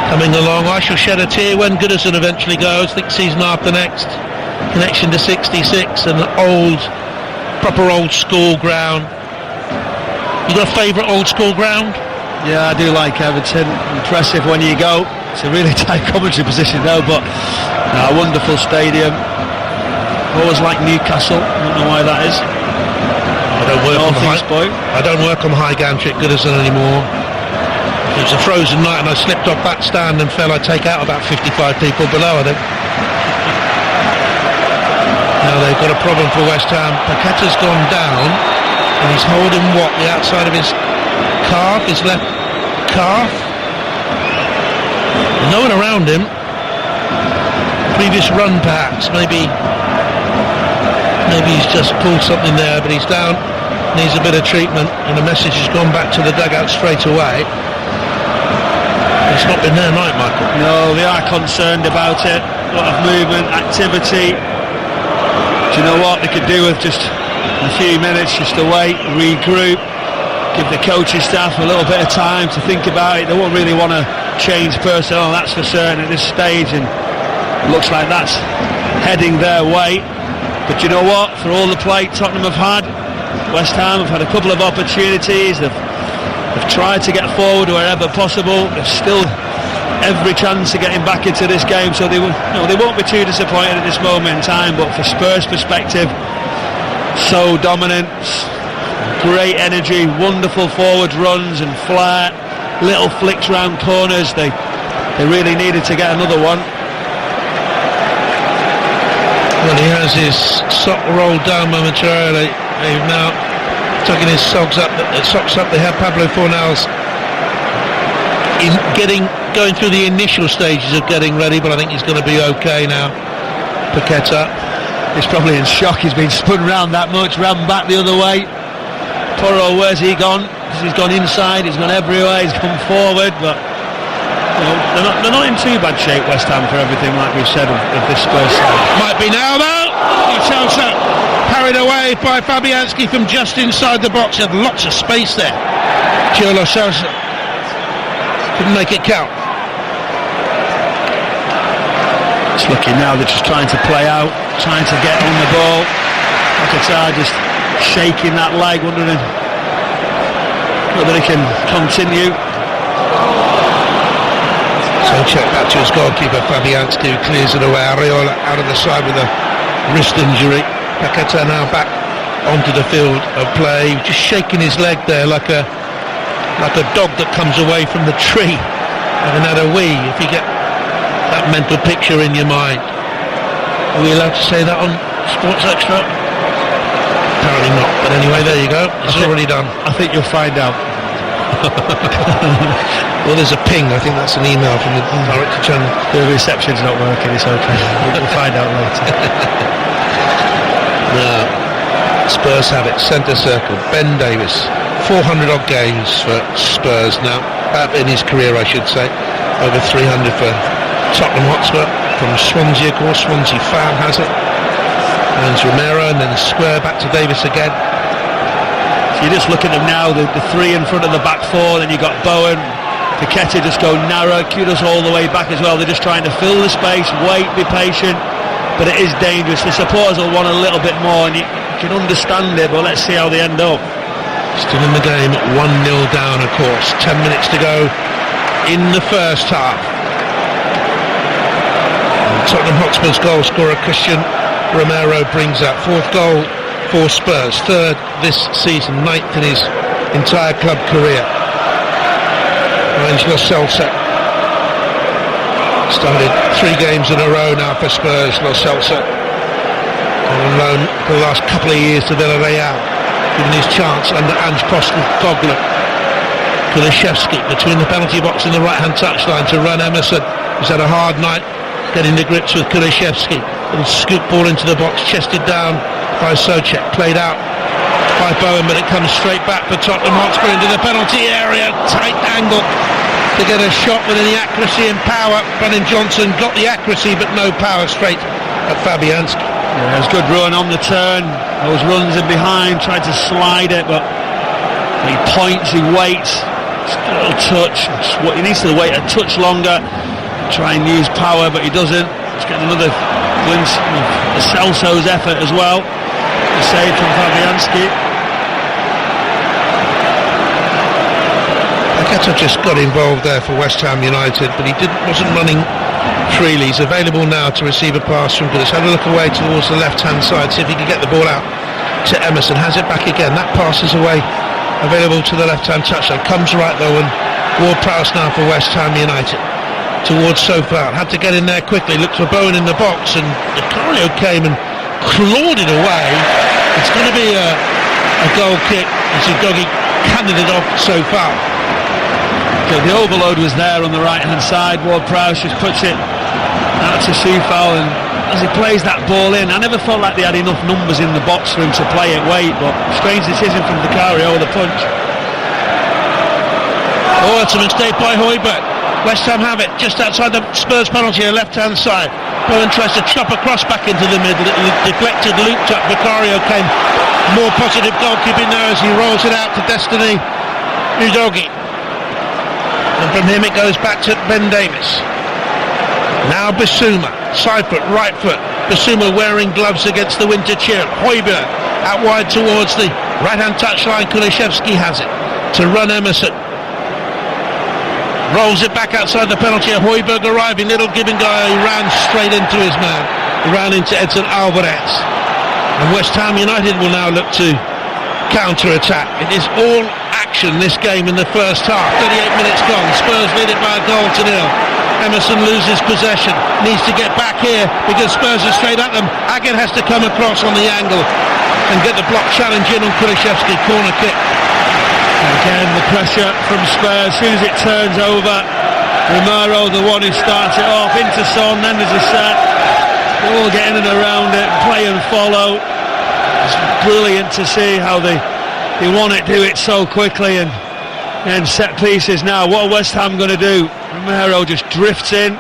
coming along, I shall shed a tear when Goodison eventually goes. I think season after next. Connection to 66, and an proper old school ground. You got a favourite old school ground? Yeah, I do like Everton. Impressive when you go. It's a really tight commentary position though, but a wonderful stadium. Always like Newcastle. I don't know why that is. I don't work on Highgantry at Goodison anymore. It was a frozen night and I slipped off that stand and fell. I take out about 55 people below, I think. Now they've got a problem for West Ham. Paqueta's gone down and he's holding what? The outside of his calf, his left calf. There's no one around him. Previous run perhaps, maybe he's just pulled something there, but he's down, needs a bit of treatment, and the message has gone back to the dugout straight away. It's not been there night, Michael. No, they are concerned about it. A lot of movement, activity. Do you know what they could do with just a few minutes just to wait, regroup, give the coaching staff a little bit of time to think about it. They won't really want to change personnel, that's for certain at this stage, and it looks like that's heading their way. But you know what, for all the play Tottenham have had, West Ham have had a couple of opportunities. They've tried to get forward wherever possible. There's still every chance of getting back into this game, so they won't be too disappointed at this moment in time. But for Spurs' perspective, so dominant, great energy, wonderful forward runs and flair, little flicks round corners. They really needed to get another one. Well, he has his sock rolled down momentarily. They've now tucking his socks up. They have Pablo Fornals going through the initial stages of getting ready, but I think he's going to be okay now. Paqueta, he's probably in shock. He's been spun round that much, ran back the other way. Porro, where's he gone? He's gone inside. He's gone everywhere. He's come forward, but they're not in too bad shape, West Ham, for everything like we've said of this Spurs side. Might be now though. Chelsea carried away by Fabianski from just inside the box. He had lots of space there. Cholo Sousa couldn't make it count. It's looking now they're just trying to play out, trying to get on the ball. Paqueta just shaking that leg, wondering whether he can continue. Socek back to his goalkeeper Fabianski, who clears it away. Areola out of the side with a wrist injury. Paqueta now back onto the field of play, just shaking his leg there like a dog that comes away from the tree having had a wee, if you get that mental picture in your mind. Are we allowed to say that on Sports Extra? Apparently not, but anyway, there you go, it's already done. I think you'll find out. Well, there's a ping, I think that's an email from the director channel. The reception's not working, it's okay. We'll find out later. Now, Spurs have it, centre circle, Ben Davis, 400 odd games for Spurs now, in his career I should say, over 300 for Tottenham Hotspur, from Swansea of course, Swansea fan has it, and Romero, and then square back to Davis again. So you just look at them now, the three in front of the back four, then you got Bowen, Paqueta just go narrow, Kudus all the way back as well. They're just trying to fill the space, wait, be patient, but it is dangerous. The supporters will want a little bit more, and you can understand it, but let's see how they end up. Still in the game, 1-0 down of course, 10 minutes to go in the first half. And Tottenham Hotspur's goal scorer Christian Romero brings that fourth goal for Spurs, third this season, ninth in his entire club career. Lo Celso started 3 games in a row now for Spurs. Lo Celso on loan for the last couple of years to Villarreal, given his chance under Ange Postecoglou. Kulishevsky between the penalty box and the right hand touchline to run Emerson, who's had a hard night getting to grips with Kulishevsky. Little scoop ball into the box, chested down by Socek, played out by Bowen, but it comes straight back for Tottenham Hotspur into the penalty area. Tight angle to get a shot with any accuracy and power. Brennan Johnson got the accuracy but no power, straight at Fabianski. Yeah, it was good run on the turn. Those runs in behind, tried to slide it, but he points, he waits, just a little touch. He needs to wait a touch longer, try and use power, but he doesn't. Let's get another glimpse of Celso's effort as well. The save from Fabianski. Paqueta just got involved there for West Ham United, but he wasn't running freely. He's available now to receive a pass from Kudus. Have a look away towards the left hand side, see if he can get the ball out to Emerson. Has it back again, that pass is away, available to the left hand touchline. Comes right though, and Ward-Prowse now for West Ham United towards Sofal. Had to get in there quickly, looked for Bowen in the box, and Vicario came and clawed it away. It's going to be a goal kick as Udogie cannoned it off so far. Okay, the overload was there on the right hand side. Ward-Prowse just puts it out to Sofal, and as he plays that ball in, I never felt like they had enough numbers in the box for him to play it weight, but strange decision from Vicario with a punch. Oh, it's a mistake by Højbjerg. West Ham have it just outside the Spurs penalty on the left hand side. Bowen tries to chop across back into the middle, it deflected, looped up. Vicario came more positive goalkeeping there as he rolls it out to Destiny Udogie, and from him it goes back to Ben Davis. Now Bissouma, side foot, right foot. Bissouma wearing gloves against the winter chill. Højbjerg out wide towards the right hand touchline. Kulishevsky has it to run Emerson, rolls it back outside the penalty. Højbjerg arriving, little give and go, he ran straight into his man. He ran into Edson Alvarez, and West Ham United will now look to counter-attack. It is all action this game in the first half. 38 minutes gone, Spurs lead it by a goal to nil. Emerson loses possession, needs to get back here because Spurs are straight at them. Agin has to come across on the angle and get the block challenge in on Kulishevsky. Corner kick. Again, the pressure from Spurs. As soon as it turns over, Romero, the one who starts it off, into Son, then there's a set. They're all getting in and around it, play and follow. It's brilliant to see how they want to do it so quickly, and set pieces now. What are West Ham going to do? Romero just drifts in.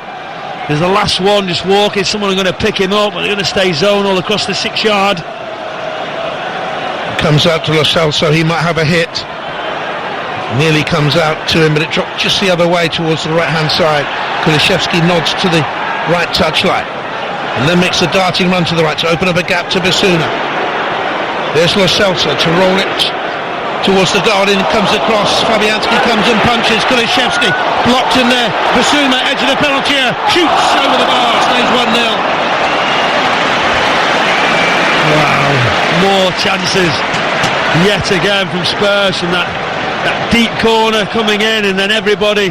There's the last one just walking. Someone going to pick him up, but they're going to stay zonal across the 6 yard. Comes out to Lo Celso, he might have a hit. Nearly comes out to him, but it dropped just the other way towards the right hand side. Kulishevsky nods to the right touchline and then makes a darting run to the right to open up a gap to Bissouma. There's Lo Celso to roll it towards the goal, in comes the cross, Fabianski comes and punches, Kulishevsky blocked in there, Basuma, edge of the penalty area, shoots over the bar, stays 1-0. Wow, more chances yet again from Spurs, from that deep corner coming in, and then everybody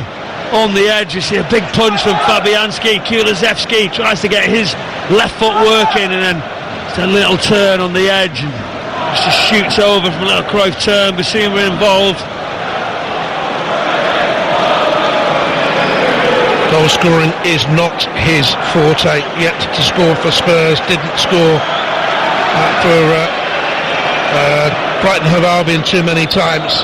on the edge. You see a big punch from Fabianski. Kulishevsky tries to get his left foot working, and then just a little turn on the edge, and just shoots over from a little Cruyff turn. Basuma involved. Goal scoring is not his forte. Yet to score for Spurs, didn't score for Brighton Hove Albion too many times.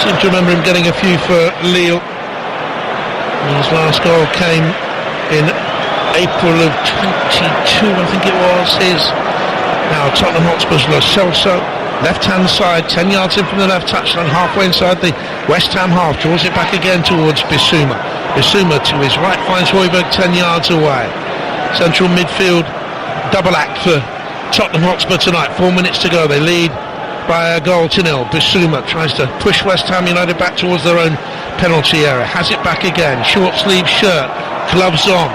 Seem to remember him getting a few for Lille. His last goal came in April of 22, I think it was. Now Tottenham Hotspur's Lo Celso, left-hand side, 10 yards in from the left touchline, halfway inside the West Ham half, draws it back again towards Bissouma. Bissouma to his right finds Højbjerg 10 yards away. Central midfield double act for Tottenham Hotspur tonight. 4 minutes to go. They lead by a goal to nil. Bissouma tries to push West Ham United back towards their own penalty area. Has it back again. Short sleeve shirt, gloves on.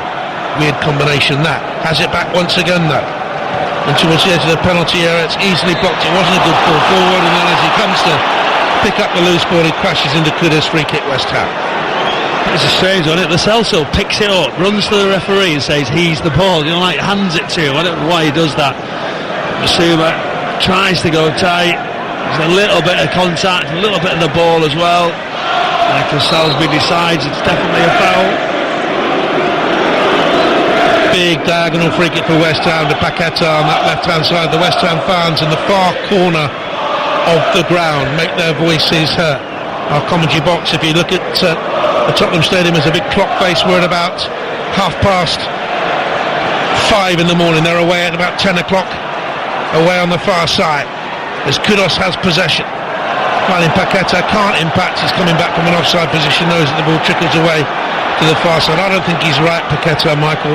Weird combination that. Has it back once again though. And towards the edge of the penalty area, it's easily blocked. It wasn't a good ball forward, and then as he comes to pick up the loose ball, he crashes into Kudus, free kick West Ham. It's a strange one. Lo Celso picks it up, runs to the referee and says he's the ball, like hands it to him. I don't know why he does that. Basuma tries to go tight. There's a little bit of contact, a little bit of the ball as well. Michael Salisbury decides it's definitely a foul. Big diagonal free kick for West Ham to Paqueta on that left hand side. The West Ham fans in the far corner of the ground make their voices heard. Our commentary box, if you look at the Tottenham Stadium, is a big clock face. We're at about 5:30 in the morning. They're away at about 10 o'clock, away on the far side, as Kudus has possession. Finding Paqueta can't impact. He's coming back from an offside position, knows that the ball trickles away to the far side. I don't think he's right, Paqueta, Michael.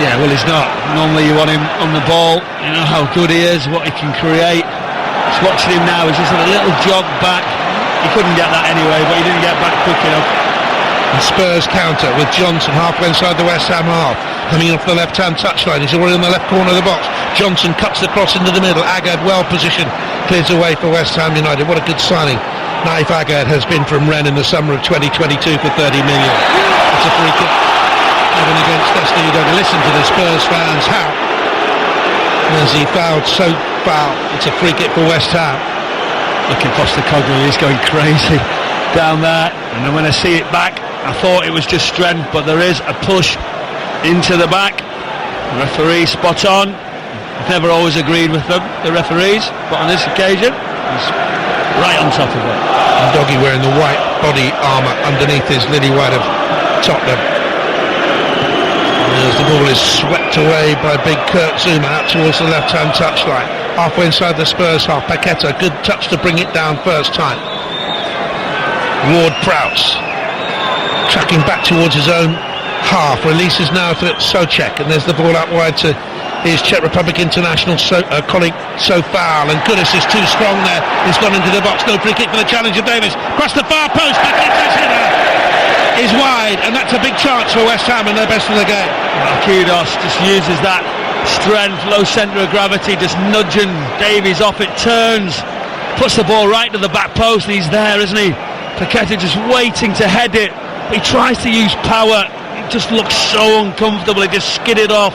Yeah, well, he's not. Normally you want him on the ball. You know how good he is, what he can create. Just watching him now, he's just had a little jog back. He couldn't get that anyway, but he didn't get back quick enough. And Spurs counter with Johnson halfway inside the West Ham half, coming off the left-hand touchline. He's already in the left corner of the box. Johnson cuts the cross into the middle. Agad, well positioned, clears away for West Ham United. What a good signing Naif Agad has been from Rennes in the summer of 2022 for 30 million. It's a free kick given against Leicester. You don't listen to the Spurs fans howl as he fouled so foul. It's a free kick for West Ham. Looking Postecoglou, he's going crazy down there, and then when I see it back, I thought it was just strength, but there is a push into the back. The referee spot on. I've never always agreed with them, the referees, but on this occasion he's right on top of it. And Doggy wearing the white body armour underneath his lily white of Tottenham. As the ball is swept away by big Kurt Zouma out towards the left-hand touchline. Halfway inside the Spurs half. Paqueta, good touch to bring it down first time. Ward-Prowse tracking back towards his own half. Releases now to Souček, and there's the ball out wide to his Czech Republic international colleague Sofal, and Kudus is too strong there. He's gone into the box. No free kick for the challenger Davis. Across the far post. Paqueta's header is wide, and that's a big chance for West Ham and their best of the game. Kudus just uses that strength, low centre of gravity, just nudging Davies off. It turns, puts the ball right to the back post, and he's there, isn't he? Paqueta just waiting to head it. He tries to use power. It just looks so uncomfortable. He just skidded off,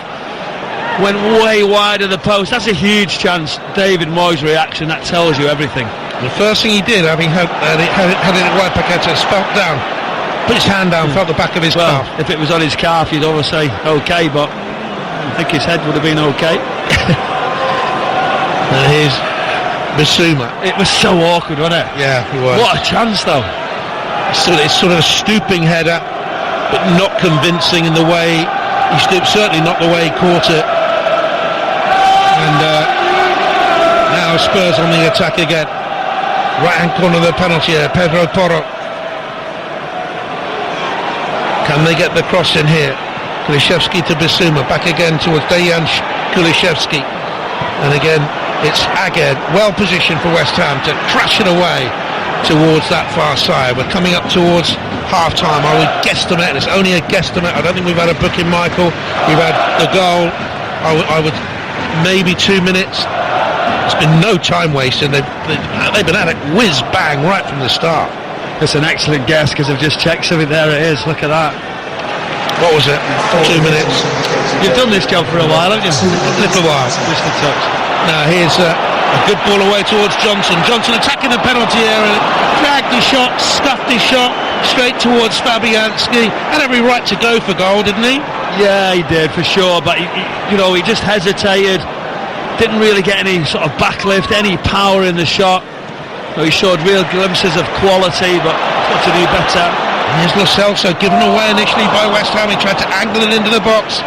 went way wide of the post. That's a huge chance. David Moyes' reaction, that tells you everything. The first thing he did, having had it wide, Paqueta felt down, put his hand down, felt the back of his calf. If it was on his calf, you'd always say okay, but I think his head would have been okay. And here's Bissouma. It was so awkward, wasn't it? Yeah, it was. What a chance, though. It's sort of a stooping header, but not convincing in the way he stooped. Certainly not the way he caught it. And now Spurs on the attack again. Right-hand corner of the penalty area. Pedro Porro. Can they get the cross in here? Kulishevsky to Bissouma, back again towards Dejan Kulishevsky, and again It's Aged, well positioned for West Ham to crash it away towards that far side. We're coming up towards half-time. I would guesstimate, and it's only a guesstimate, I don't think we've had a booking, Michael. We've had the goal, I would maybe 2 minutes. There's been no time wasting. They've been at it whiz-bang right from the start. It's an excellent guess, because I've just checked something. There it is, look at that. What was it? 2 minutes. You've done this job for a while, haven't you? A little while. Just a touch. Now here's a good ball away towards Johnson. Johnson attacking the penalty area, dragged his shot, scuffed his shot straight towards Fabianski. Had every right to go for goal, didn't he? Yeah, he did for sure, but he just hesitated. Didn't really get any sort of backlift, any power in the shot. He showed real glimpses of quality, but got to do better. And here's Lo Celso given away initially by West Ham. He tried to angle it into the box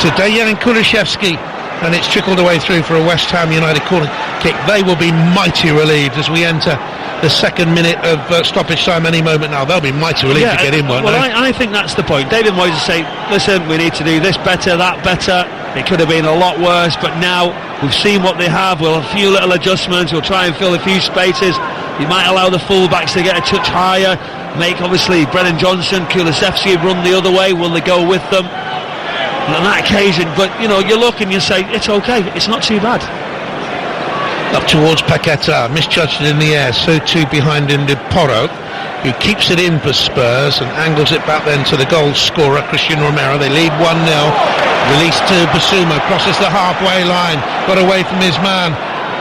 to Dejan Kulusevski, and it's trickled away through for a West Ham United corner kick. They will be mighty relieved as we enter the second minute of stoppage time any moment now. They'll be mighty relieved to get in, won't they? I think that's the point. David Moyes will say, listen, we need to do this better, that better. It could have been a lot worse, but now we've seen what they have. We'll have a few little adjustments. We'll try and fill a few spaces. You might allow the full-backs to get a touch higher, make obviously Brennan Johnson, Kulusevski run the other way. Will they go with them on that occasion? But you look and you say it's okay, it's not too bad. Up towards Paqueta, misjudged it in the air, so too behind him did Porro, who keeps it in for Spurs and angles it back then to the goal scorer Christian Romero. They lead 1-0. Released to Basuma, crosses the halfway line, got away from his man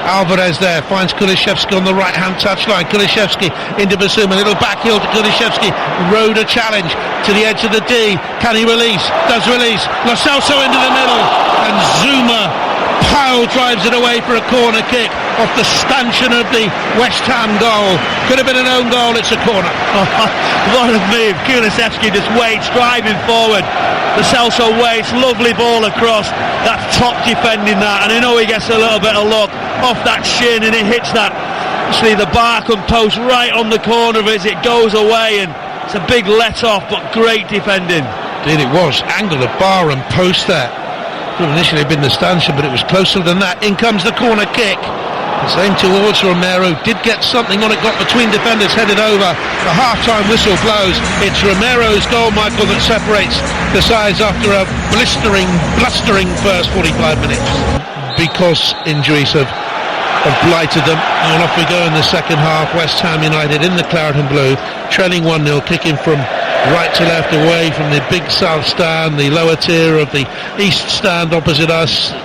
Alvarez there, finds Kulusevski on the right hand touchline. Kulusevski into Basuma, little back heel to Kulusevski, rode a challenge to the edge of the D. Can he release? Does release. Lo Celso into the middle, and Zuma pile drives it away for a corner kick off the stanchion of the West Ham goal. Could have been an own goal, it's a corner. What a move. Kulusevski just waits, driving forward. Lo Celso waits, lovely ball across. That's top defending that, and I know he gets a little bit of luck off that shin, and it hits that, actually the Barkham post right on the corner of it as it goes away, and it's a big let off, but great defending. Indeed it was. Angle of bar and post there. Could have initially been the stanchion, but it was closer than that. In comes the corner kick. It's aimed towards Romero. Did get something on it, got between defenders, headed over. The half-time whistle blows. It's Romero's goal, Michael, that separates the sides after a blustering first 45 minutes. Because injuries have blighted them. And off we go in the second half. West Ham United in the claret and blue, trailing 1-0, kicking from right to left, away from the big south stand, the lower tier of the east stand opposite us.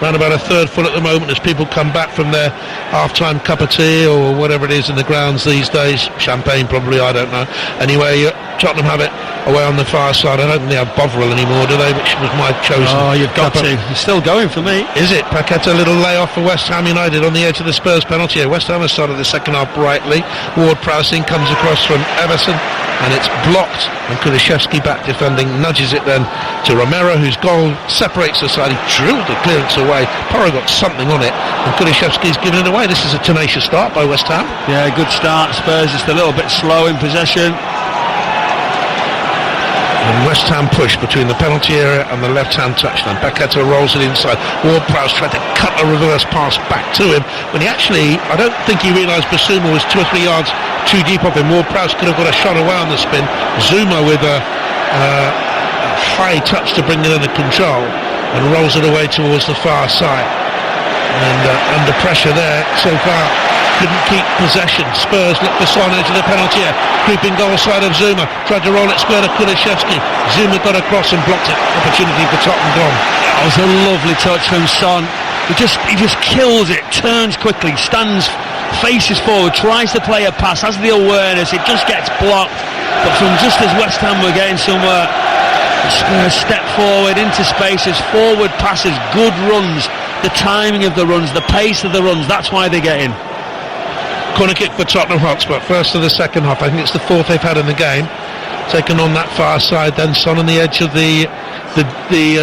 Around about a third full at the moment as people come back from their half-time cup of tea or whatever it is in the grounds these days. Champagne probably, I don't know. Anyway, Tottenham have it away on the far side. I don't think they have Bovril anymore, do they? Which was my chosen. Oh, you've got to. It's still going for me. Is it? Paqueta, a little layoff for West Ham United on the edge of the Spurs penalty. West Ham has started the second half brightly. Ward-Prowse comes across from Everson, and it's blocked, and Kulusevski back defending, nudges it then to Romero, whose goal separates the side. He drilled the clearance away. Porro got something on it, and Kulusevski's given it away. This is a tenacious start by West Ham. Yeah, good start. Spurs just a little bit slow in possession. And West Ham push between the penalty area and the left-hand touchline. Paqueta rolls it inside. Ward-Prowse tried to cut a reverse pass back to him, when he actually, I don't think he realised Basuma was 2 or 3 yards too deep of him. Ward-Prowse could have got a shot away on the spin. Zuma with a high touch to bring it under control, and rolls it away towards the far side. And under pressure there so far, couldn't keep possession. Spurs look for Son edge of the penalty area. Creeping goal side of Zuma, tried to roll it square to Kulusevski. Zuma got across and blocked it. Opportunity for Tottenham gone. That was a lovely touch from Son. He just kills it, turns quickly, stands, faces forward, tries to play a pass, has the awareness, it just gets blocked. But from just as West Ham were getting somewhere, Spurs step forward into spaces, forward passes, good runs, the timing of the runs, the pace of the runs, that's why they get in. Corner kick for Tottenham Hotspur, first of the second half. I think it's the fourth they've had in the game. Taken on that far side, then Son on the edge of the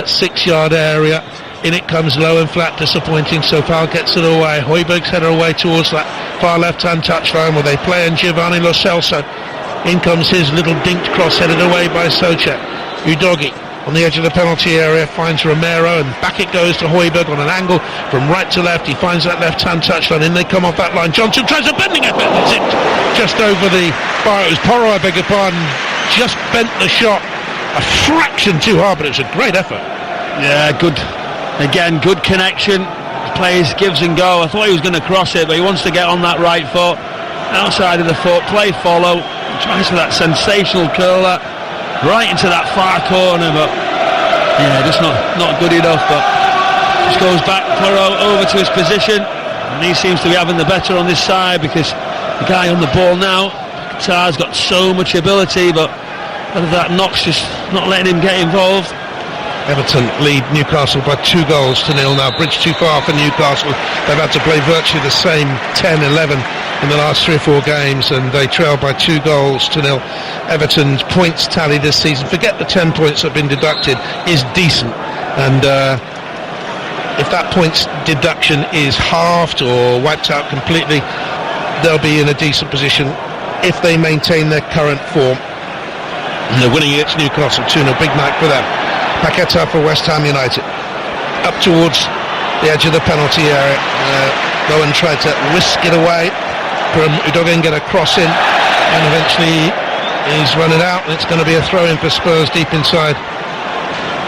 6-yard area. In it comes low and flat, disappointing. So far gets it away. Højbjerg's header away towards that far left-hand touchline where they play, and Giovanni Lo Celso. In comes his little dinked cross, headed away by Souček. Udogi on the edge of the penalty area, finds Romero, and back it goes to Højbjerg on an angle from right to left. He finds that left-hand touchline, in they come off that line. Johnson tries a bending effort, it's it just over the bar. It was Porro, I beg your pardon, just bent the shot a fraction too hard, but it was a great effort. Yeah, good. Again, good connection. Plays, gives and go. I thought he was going to cross it, but he wants to get on that right foot, outside of the foot, play follow, tries for that sensational curler right into that far corner, but yeah, just not good enough. But just goes back over to his position, and he seems to be having the better on this side, because the guy on the ball now, Qatar's got so much ability, but whether that knocks just not letting him get involved. Everton lead Newcastle by 2 goals to nil now. Bridge too far for Newcastle. They've had to play virtually the same 10-11 in the last 3 or 4 games, and they trail by 2 goals to nil. Everton's points tally this season, forget the 10 points that have been deducted, is decent, and if that points deduction is halved or wiped out completely, they'll be in a decent position if they maintain their current form. And they're winning against Newcastle 2-0, big night for them. Paqueta for West Ham United, up towards the edge of the penalty area. Bowen tried to whisk it away from Udogan, get a cross in, and eventually he's run it out, and it's going to be a throw in for Spurs deep inside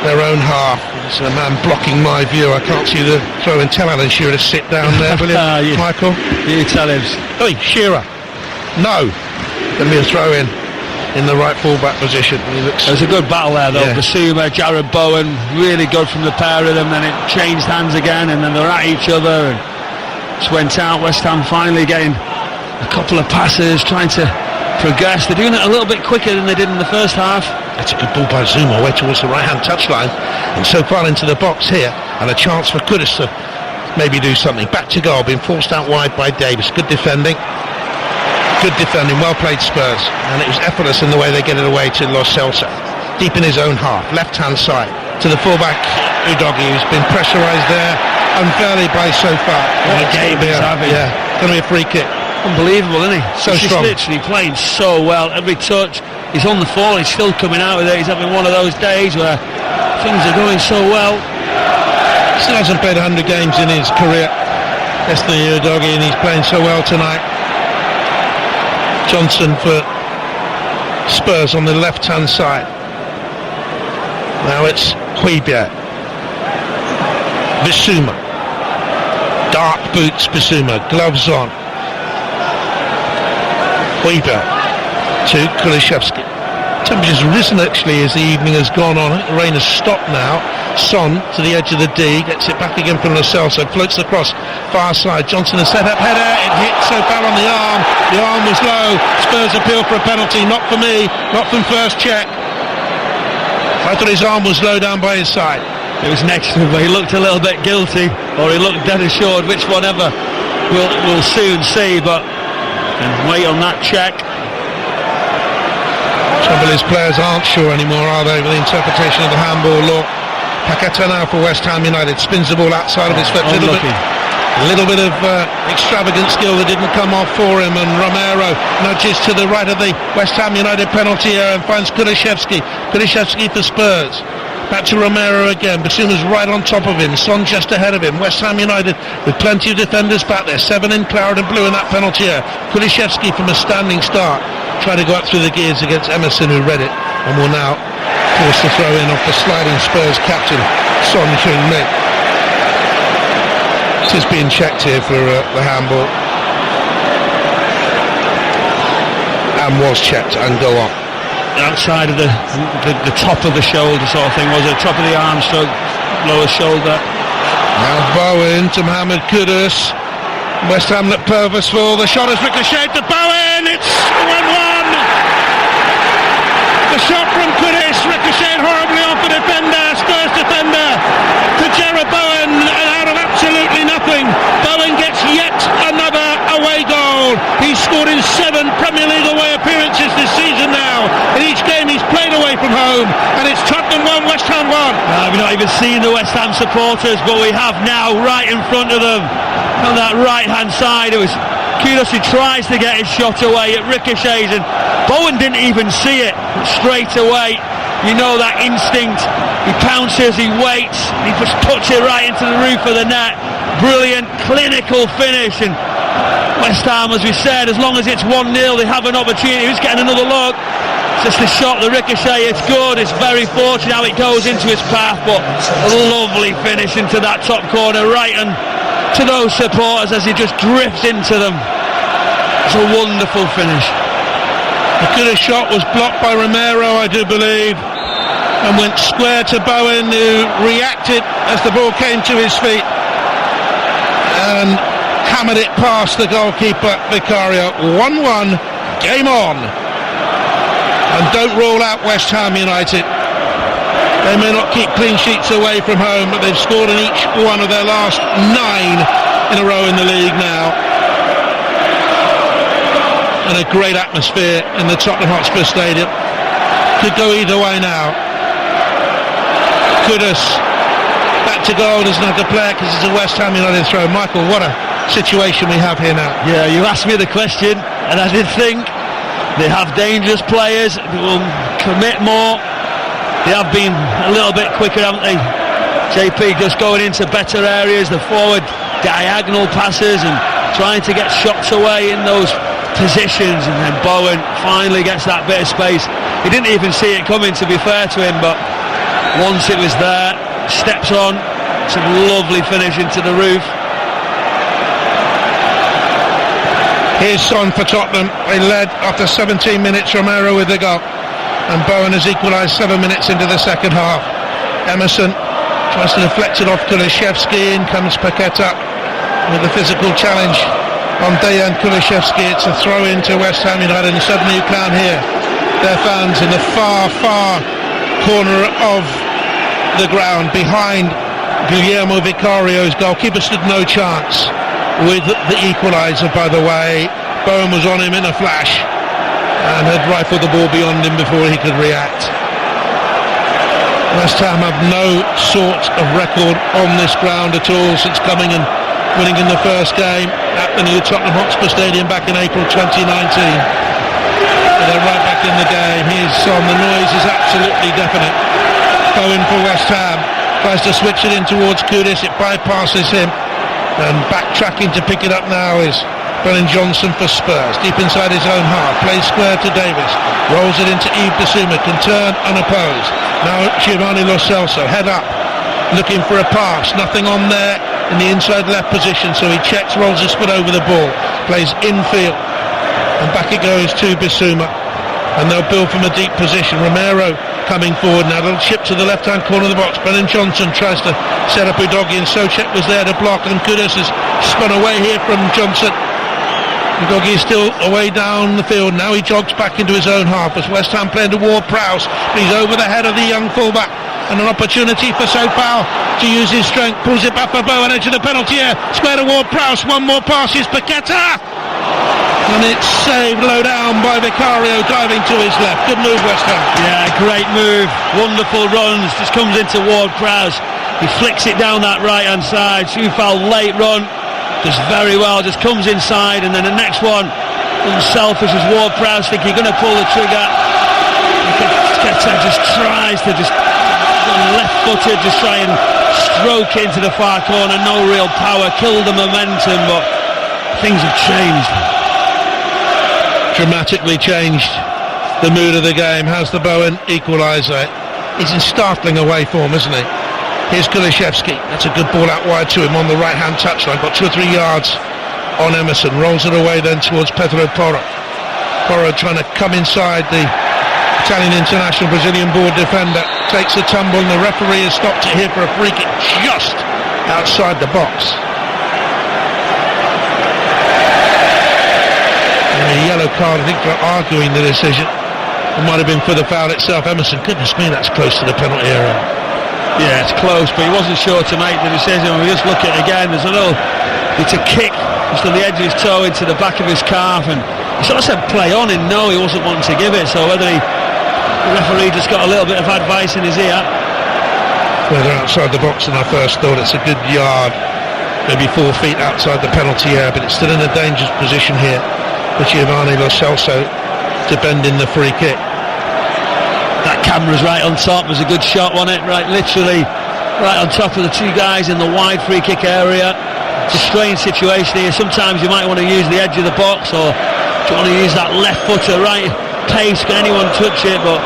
their own half. There's a man blocking my view. I can't see the throw in. Tell Alan Shearer to sit down there, will you, Michael? You tell him. Hey, Shearer. No. Going to be a throw in the right full-back position. There's a good battle there though. Basuma, Jared Bowen, really good from the pair of them. Then it changed hands again, and then they're at each other, and just went out. West Ham finally getting a couple of passes, trying to progress. They're doing it a little bit quicker than they did in the first half. That's a good ball by Zuma, away towards the right-hand touchline, and so far into the box here, and a chance for Kudus to maybe do something. Back to goal, being forced out wide by Davis. Good defending, well played Spurs, and it was effortless in the way they get it away to Lo Celso, deep in his own half, left-hand side, to the fullback Udogie, who's been pressurised there unfairly by so far. What a game he's having. Yeah, going to be a free kick. Unbelievable, isn't he? So he's strong. He's literally playing so well. Every touch, he's on the fall, he's still coming out with it. He's having one of those days where things are going so well. Still hasn't played 100 games in his career, Destiny Udogie, and he's playing so well tonight. Johnson for Spurs on the left-hand side. Now it's Højbjerg. Bissouma. Dark boots Bissouma, gloves on. Højbjerg to Kulusevski. Temperature's risen actually as the evening has gone on. The rain has stopped now. Son to the edge of the D, gets it back again from Lo Celso, floats across far side. Johnson has set up header, it hit so far on the arm. The arm was low. Spurs appeal for a penalty, not for me, not from first check. I thought his arm was low down by his side. It was next to him, but he looked a little bit guilty, or he looked dead assured. Which one ever we'll soon see, but and wait on that check. Trouble is, players aren't sure anymore, are they, with the interpretation of the handball law. Paqueta now for West Ham United, spins the ball outside of his foot. A little bit of extravagant skill that didn't come off for him, and Romero nudges to the right of the West Ham United penalty area and finds Kulusevski for Spurs. Back to Romero again. Bissouma's right on top of him. Son just ahead of him. West Ham United with plenty of defenders back there. 7 in claret and blue in that penalty area. Kulusevski from a standing start, trying to go up through the gears against Emerson, who read it, and will now force the throw in off the sliding Spurs captain Son Heung-min. This is being checked here for the handball, and was checked, and go on. Outside of the top of the shoulder sort of thing, was it? Top of the arm stroke, lower shoulder. Now Bowen to Mohamed Kudus. West Ham look purposeful. The shot is ricocheted to Bowen. It's 1-1. The shot from Kudus ricocheted horribly off the defender, Spurs defender, to Jared Bowen, and out of absolutely nothing, Bowen gets yet another away goal. He's scored in 7 Premier League away appearances this season now. In each game he's played away from home, and it's Tottenham 1, West Ham 1. We've not even seen the West Ham supporters, but we have now right in front of them on that right hand side. It was Kudus who tries to get his shot away, it ricochets, and Bowen didn't even see it. Straight away You know that instinct. He pounces, he waits, he just puts it right into the roof of the net. Brilliant, clinical finish. And West Ham, as we said, as long as it's 1-0, they have an opportunity. Who's getting another look? It's just a shot, the ricochet, it's good. It's very fortunate how it goes into his path, but a lovely finish into that top corner, right, and to those supporters as he just drifts into them. It's a wonderful finish. The good shot was blocked by Romero, I do believe, and went square to Bowen, who reacted as the ball came to his feet and hammered it past the goalkeeper Vicario. 1-1, game on. And don't rule out West Ham United. They may not keep clean sheets away from home, but they've scored in each one of their last 9 in a row in the league now. And a great atmosphere in the Tottenham Hotspur Stadium. Could go either way now. Kudus back to goal, doesn't have to play because it's a West Ham United throw. Michael, what a situation we have here now. Yeah, you asked me the question, and I did think they have dangerous players who will commit more. They have been a little bit quicker, haven't they? JP just going into better areas, the forward diagonal passes and trying to get shots away in those positions, and then Bowen finally gets that bit of space. He didn't even see it coming, to be fair to him, but once it was there, steps on, it's a lovely finish into the roof. Here's Son for Tottenham. They led after 17 minutes, Romero with the goal, and Bowen has equalised 7 minutes into the second half. Emerson tries to deflect it off Kulishevsky, in comes Paqueta with a physical challenge on Dejan Kulishevsky. It's a throw in to West Ham United, and suddenly you can't hear their fans in the far corner of the ground behind Guillermo Vicario's goal. Keeper stood no chance with the equaliser, by the way. Bowen was on him in a flash and had rifled the ball beyond him before he could react. West Ham have no sort of record on this ground at all since coming and winning in the first game at the new Tottenham Hotspur Stadium back in April 2019. And they're right back in the game. Here's Son. The noise is absolutely deafening. Bowen for West Ham tries to switch it in towards Kudus. It bypasses him, and backtracking to pick it up now is Brennan Johnson for Spurs. Deep inside his own half, plays square to Davis, rolls it into Yves Bissouma, can turn unopposed. Now Giovanni Lo Celso, head up, looking for a pass, nothing on there in the inside left position, so he checks, rolls his foot over the ball, plays infield, and back it goes to Bissouma, and they'll build from a deep position. Romero coming forward now, little chip to the left hand corner of the box. Brennan Johnson tries to set up Udogie, and Souček was there to block, and Kudus has spun away here from Johnson. Udogie is still away down the field. Now he jogs back into his own half as West Ham playing to Ward-Prowse, but he's over the head of the young fullback, and an opportunity for Sopao to use his strength, pulls it back for Bowen, edge of the penalty area, square to Ward-Prowse, one more pass is Paqueta, and it's saved low down by Vicario, diving to his left. Good move, West Ham. Yeah, great move, wonderful runs, just comes into Ward-Prowse, he flicks it down that right hand side. Soufal late run, does very well, just comes inside, and then the next one, unselfish as Ward-Prowse, think you're going to pull the trigger. Paqueta just tries to left-footed, just try and stroke it into the far corner, no real power, kill the momentum, but things have changed. Dramatically changed the mood of the game. How's the Bowen equaliser? He's in startling away form, isn't he? Here's Kulishevsky, that's a good ball out wide to him on the right hand touchline, got 2 or 3 yards on Emerson, rolls it away then towards Pedro Porro. Porro trying to come inside the Italian international Brazilian board defender, takes a tumble, and the referee has stopped it here for a free kick just outside the box. And a yellow card, I think, for arguing the decision. It might have been for the foul itself. Emerson, goodness me, that's close to the penalty area. Yeah, it's close, but he wasn't sure to make the decision. We just look at it again, there's a little, it's a kick just on the edge of his toe into the back of his calf, and he sort of said play on, and no, he wasn't wanting to give it, so whether the referee just got a little bit of advice in his ear. Well, they're outside the box than I first thought. It's a good yard, maybe 4 feet outside the penalty area, but it's still in a dangerous position here for Giovanni Lo Celso to bend in the free kick. That Camera's right on top. Was a good shot, wasn't it? Right, literally right on top of the two guys in the wide free kick area. It's a strange situation here. Sometimes you might want to use the edge of the box, or do you want to use that left footer, right pace? Can anyone touch it? But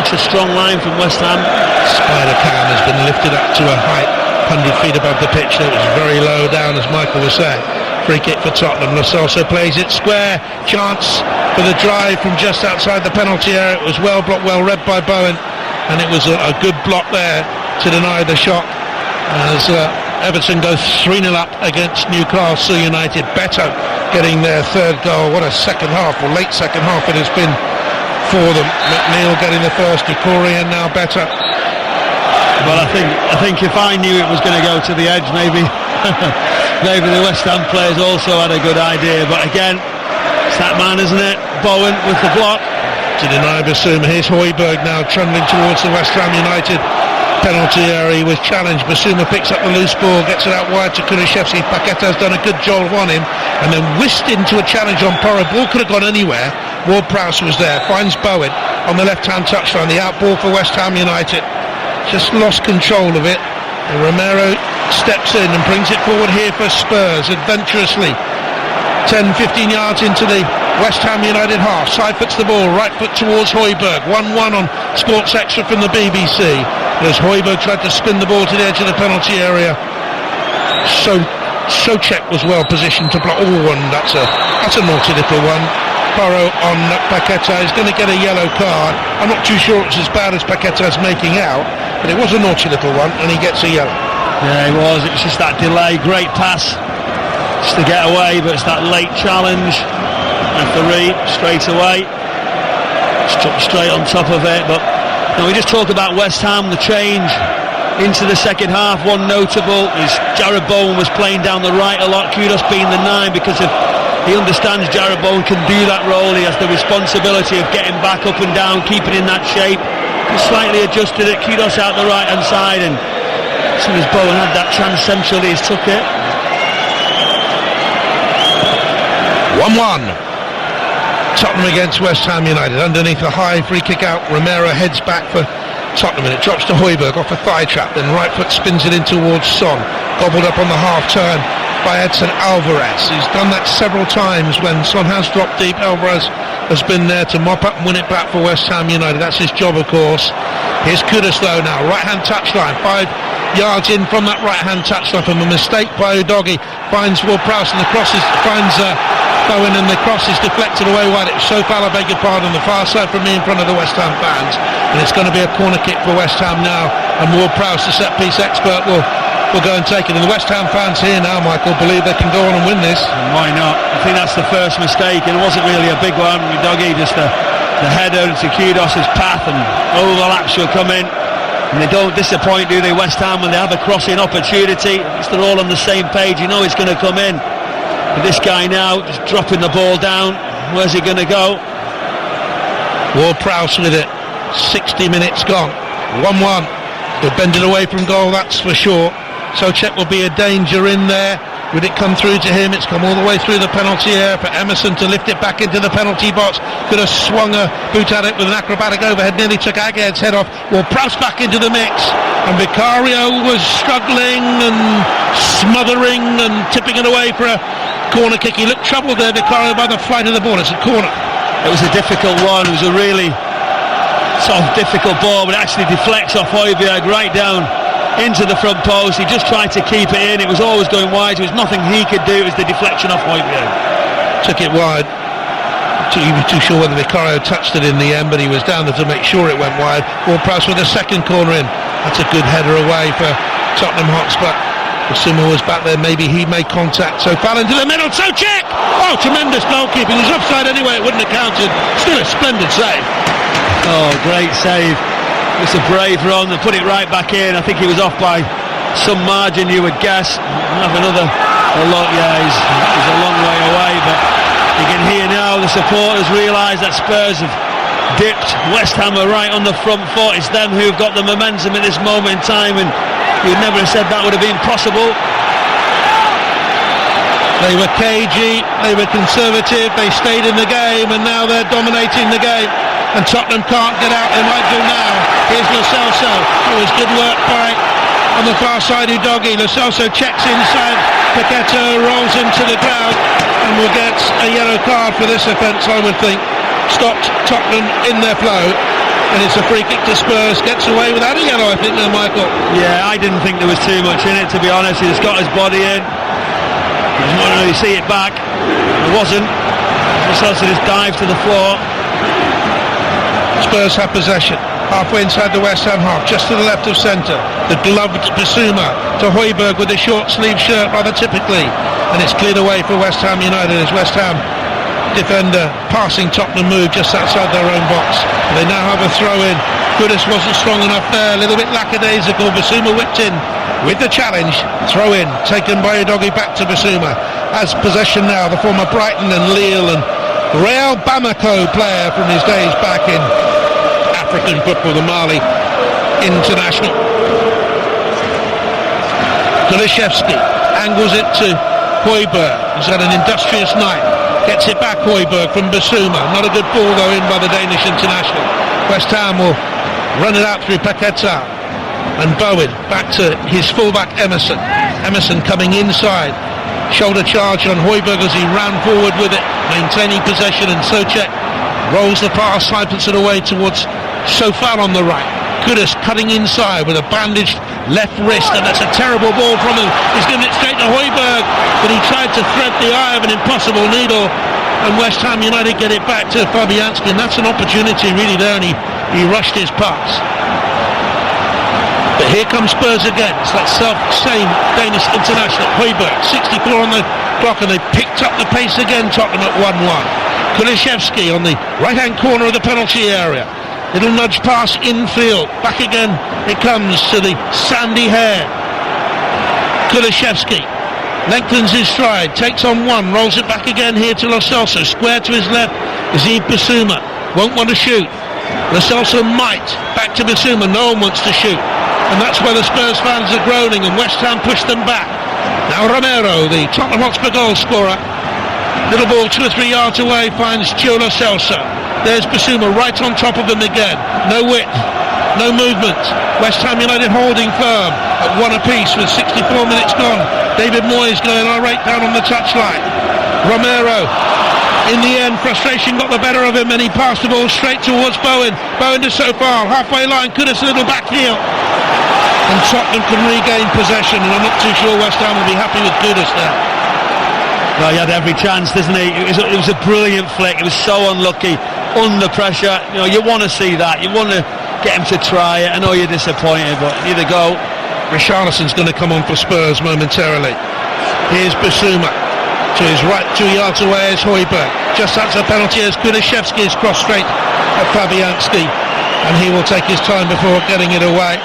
it's a strong line from West Ham. Spider cam has been lifted up to a height 100 feet above the pitch. It was very low down, as Michael was saying. Free kick for Tottenham. Lo Celso plays it square. Chance for the drive from just outside the penalty area. It was well blocked, well read by Bowen, and it was a good block there to deny the shot as Everton go 3-0 up against Newcastle United. Beto getting their third goal. What a second half, or late second half it has been for them. McNeil getting the first, Decore, and now Beto. Well, I think if I knew it was going to go to the edge, maybe maybe the West Ham players also had a good idea. But again, it's that man, isn't it? Bowen with the block. To deny Basuma. Here's Højbjerg now trundling towards the West Ham United penalty area. He was challenged. Basuma picks up the loose ball, gets it out wide to Kulusevski. Paqueta has done a good job on him and then whisked into a challenge on Porro. Ball could have gone anywhere. Ward-Prowse was there, finds Bowen on the left-hand touchline. The out ball for West Ham United. Just lost control of it. And Romero steps in and brings it forward here for Spurs adventurously. 10-15 yards into the West Ham United half. Side puts the ball, right foot towards Højbjerg. 1-1 on Sports Extra from the BBC. As Højbjerg tried to spin the ball to the edge of the penalty area. Souček was well positioned to block. Oh, and that's a naughty little one. Porro on Paqueta is going to get a yellow card. I'm not too sure it's as bad as Paqueta's making out, but it was a naughty little one, and he gets a yellow. Yeah, it was. It was just that delay. Great pass just to get away, but it's that late challenge. Referee straight away. Struck straight on top of it. But no, we just talk about West Ham, the change into the second half. One notable is Jarrod Bowen was playing down the right a lot. Kudos being the 9 because of he understands Jarrod Bowen can do that role. He has the responsibility of getting back up and down, keeping in that shape. He slightly adjusted it. Kudos out the right hand side, and as soon as Bowen had that chance centrally, he's took it. 1-1. Tottenham against West Ham United. Underneath a high free kick out, Romero heads back for Tottenham, and it drops to Højbjerg off a thigh trap, then right foot spins it in towards Son, gobbled up on the half turn by Edson Alvarez. He's done that several times when Son has dropped deep. Alvarez has been there to mop up and win it back for West Ham United. That's his job, of course. Here's Kudus though now, right hand touchline, 5 yards in from that right hand touchline from a mistake by Udogie. Finds Ward-Prowse and the crosses, finds Bowen, and the cross is deflected away wide. It was so foul, I beg your pardon, the far side from me in front of the West Ham fans, and it's going to be a corner kick for West Ham now, and Ward-Prowse, the set piece expert, will go and take it. And the West Ham fans here now, Michael, believe they can go on and win this. And why not? I think that's the first mistake, and it wasn't really a big one. Udogie, just the header to Kudus' path, and overlaps will come in, and they don't disappoint, do they, West Ham, when they have a crossing opportunity? At least they're all on the same page. You know it's going to come in. But this guy now just dropping the ball down. Where's he going to go? Ward-Prowse with it. 60 minutes gone. 1-1. They'll bend it away from goal, that's for sure. Souček will be a danger in there. Would it come through to him? It's come all the way through the penalty area for Emerson to lift it back into the penalty box. Could have swung a boot at it with an acrobatic overhead. Nearly took Agued's head off. Ward-Prowse back into the mix. And Vicario was struggling and smothering and tipping it away for a corner kick. He looked troubled there, Vicario, by the flight of the ball. It's a corner. It was a difficult one. It was a really sort of difficult ball, but it actually deflects off Højbjerg right down into the front post. He just tried to keep it in. It was always going wide. There was nothing he could do. It was the deflection off Højbjerg. Took it wide. He was too sure whether Vicario touched it in the end, but he was down there to make sure it went wide. Ward-Prowse with a second corner in. That's a good header away for Tottenham Hotspur. Basuma was back there, maybe he made contact, so fell into the middle. Souček! Oh, tremendous goalkeeping. He was offside anyway, it wouldn't have counted. Still a splendid save. Oh, great save. It's a brave run. They put it right back in. I think he was off by some margin, you would guess. Have another look. Yeah, he's a long way away, but you can hear now the supporters realise that Spurs have dipped. West Ham are right on the front foot. It's them who've got the momentum at this moment in time, and you'd never have said that would have been possible. They were cagey, they were conservative, they stayed in the game, and now they're dominating the game. and Tottenham can't get out. They might do now. Here's Lo Celso. It was good work by, on the far side, Udogie. Lo Celso checks inside. Paqueta rolls into the crowd and will get a yellow card for this offence, I would think. Stopped Tottenham in their flow, and it's a free kick to Spurs. Gets away without a yellow, I think, now, Michael. Yeah, I didn't think there was too much in it, to be honest. He's got his body in. He doesn't want to really see it back. There wasn't. Lo Celso just dived to the floor. Spurs have possession. Halfway inside the West Ham half, just to the left of centre. The gloved Bissouma to Højbjerg with a short sleeve shirt, rather typically. And it's cleared away for West Ham United as West Ham defender passing Tottenham move just outside their own box. They now have a throw in. Kudus wasn't strong enough there, a little bit lackadaisical. Bissouma whipped in with the challenge. Throw in taken by Udogie back to Bissouma. Has possession now, the former Brighton and Lille and Real Bamako player from his days back in African football, the Mali international. Kulishevsky angles it to Højbjerg. He's had an industrious night. Gets it back, Højbjerg from Bissouma. Not a good ball though in by the Danish international. West Ham will run it out through Paqueta and Bowen back to his fullback Emerson. Emerson coming inside. Shoulder charge on Højbjerg as he ran forward with it, maintaining possession, and Souček rolls the pass, slides it away towards Sofal on the right. Kudus cutting inside with a bandaged left wrist, and that's a terrible ball from him. He's given it straight to Højbjerg, but he tried to thread the eye of an impossible needle, and West Ham United get it back to Fabianski, and that's an opportunity really there, and he rushed his pass. But here comes Spurs again. It's that self-same Danish international. Højbjerg, 64 on the clock, and they picked up the pace again, Tottenham at 1-1. Kulishevsky on the right-hand corner of the penalty area. Little nudge pass infield. Back again it comes to the sandy hair. Kulishevsky lengthens his stride, takes on one, rolls it back again here to Lo Celso. Square to his left is Bissouma. Won't want to shoot. Lo Celso might. Back to Bissouma. No one wants to shoot. And that's where the Spurs fans are groaning, and West Ham push them back. Now Romero, the Tottenham Hotspur goal scorer. Little ball 2 or 3 yards away, finds Lo Celso. There's Bissouma right on top of him again. No width, no movement. West Ham United holding firm at 1 apiece with 64 minutes gone. David Moyes going right down on the touchline. Romero, in the end, frustration got the better of him, and he passed the ball straight towards Bowen. Bowen to Sofal, halfway line, Kudus a little back heel. And Tottenham can regain possession, and I'm not too sure West Ham will be happy with Kudus there. Well, he had every chance, didn't he? It was a brilliant flick. It was so unlucky, under pressure. You know, you want to see that. You want to get him to try it. I know you're disappointed, but either go. Richarlison's going to come on for Spurs momentarily. Here's Bissouma. To his right, 2 yards away is Højbjerg. Just outside the penalty as Kulishevsky is crossed straight at Fabianski, and he will take his time before getting it away.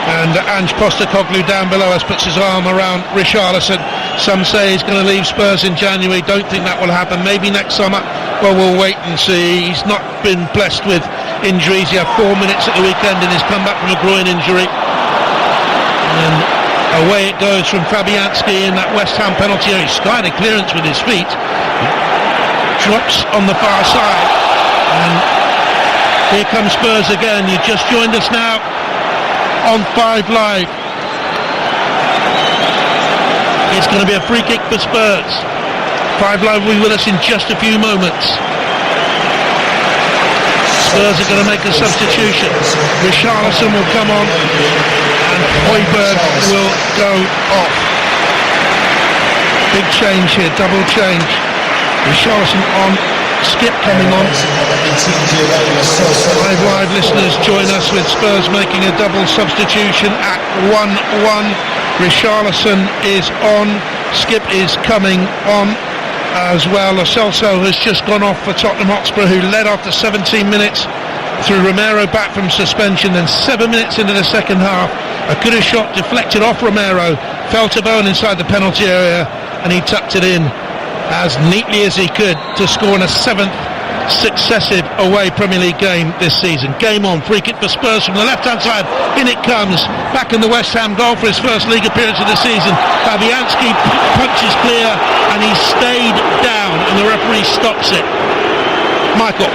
And Ange Postecoglou down below us puts his arm around Richarlison. Some say he's going to leave Spurs in January. Don't think that will happen. Maybe next summer. Well, we'll wait and see. He's not been blessed with injuries. He had 4 minutes at the weekend in his comeback from a groin injury. And away it goes from Fabianski in that West Ham penalty area. He skied a clearance with his feet. Drops on the far side. And here comes Spurs again. You just joined us now on 5 Live. It's going to be a free kick for Spurs. 5 Live will be with us in just a few moments. Spurs are going to make a substitution. Richarlison will come on and Højbjerg will go off. Big change here, double change. Richarlison on, Skip coming on. 5 Live listeners join us with Spurs making a double substitution at 1-1. Richarlison is on, Skip is coming on as well. Lo Celso has just gone off for Tottenham Hotspur, who led after 17 minutes through Romero back from suspension. Then 7 minutes into the second half, a Kudus shot deflected off Romero, fell to Bowen inside the penalty area, and he tucked it in as neatly as he could to score in a 7th successive away Premier League game this season. Game on, free kick for Spurs from the left-hand side. In it comes, back in the West Ham goal for his first league appearance of the season. Fabianski punches clear, and he stayed down, and the referee stops it. Michael.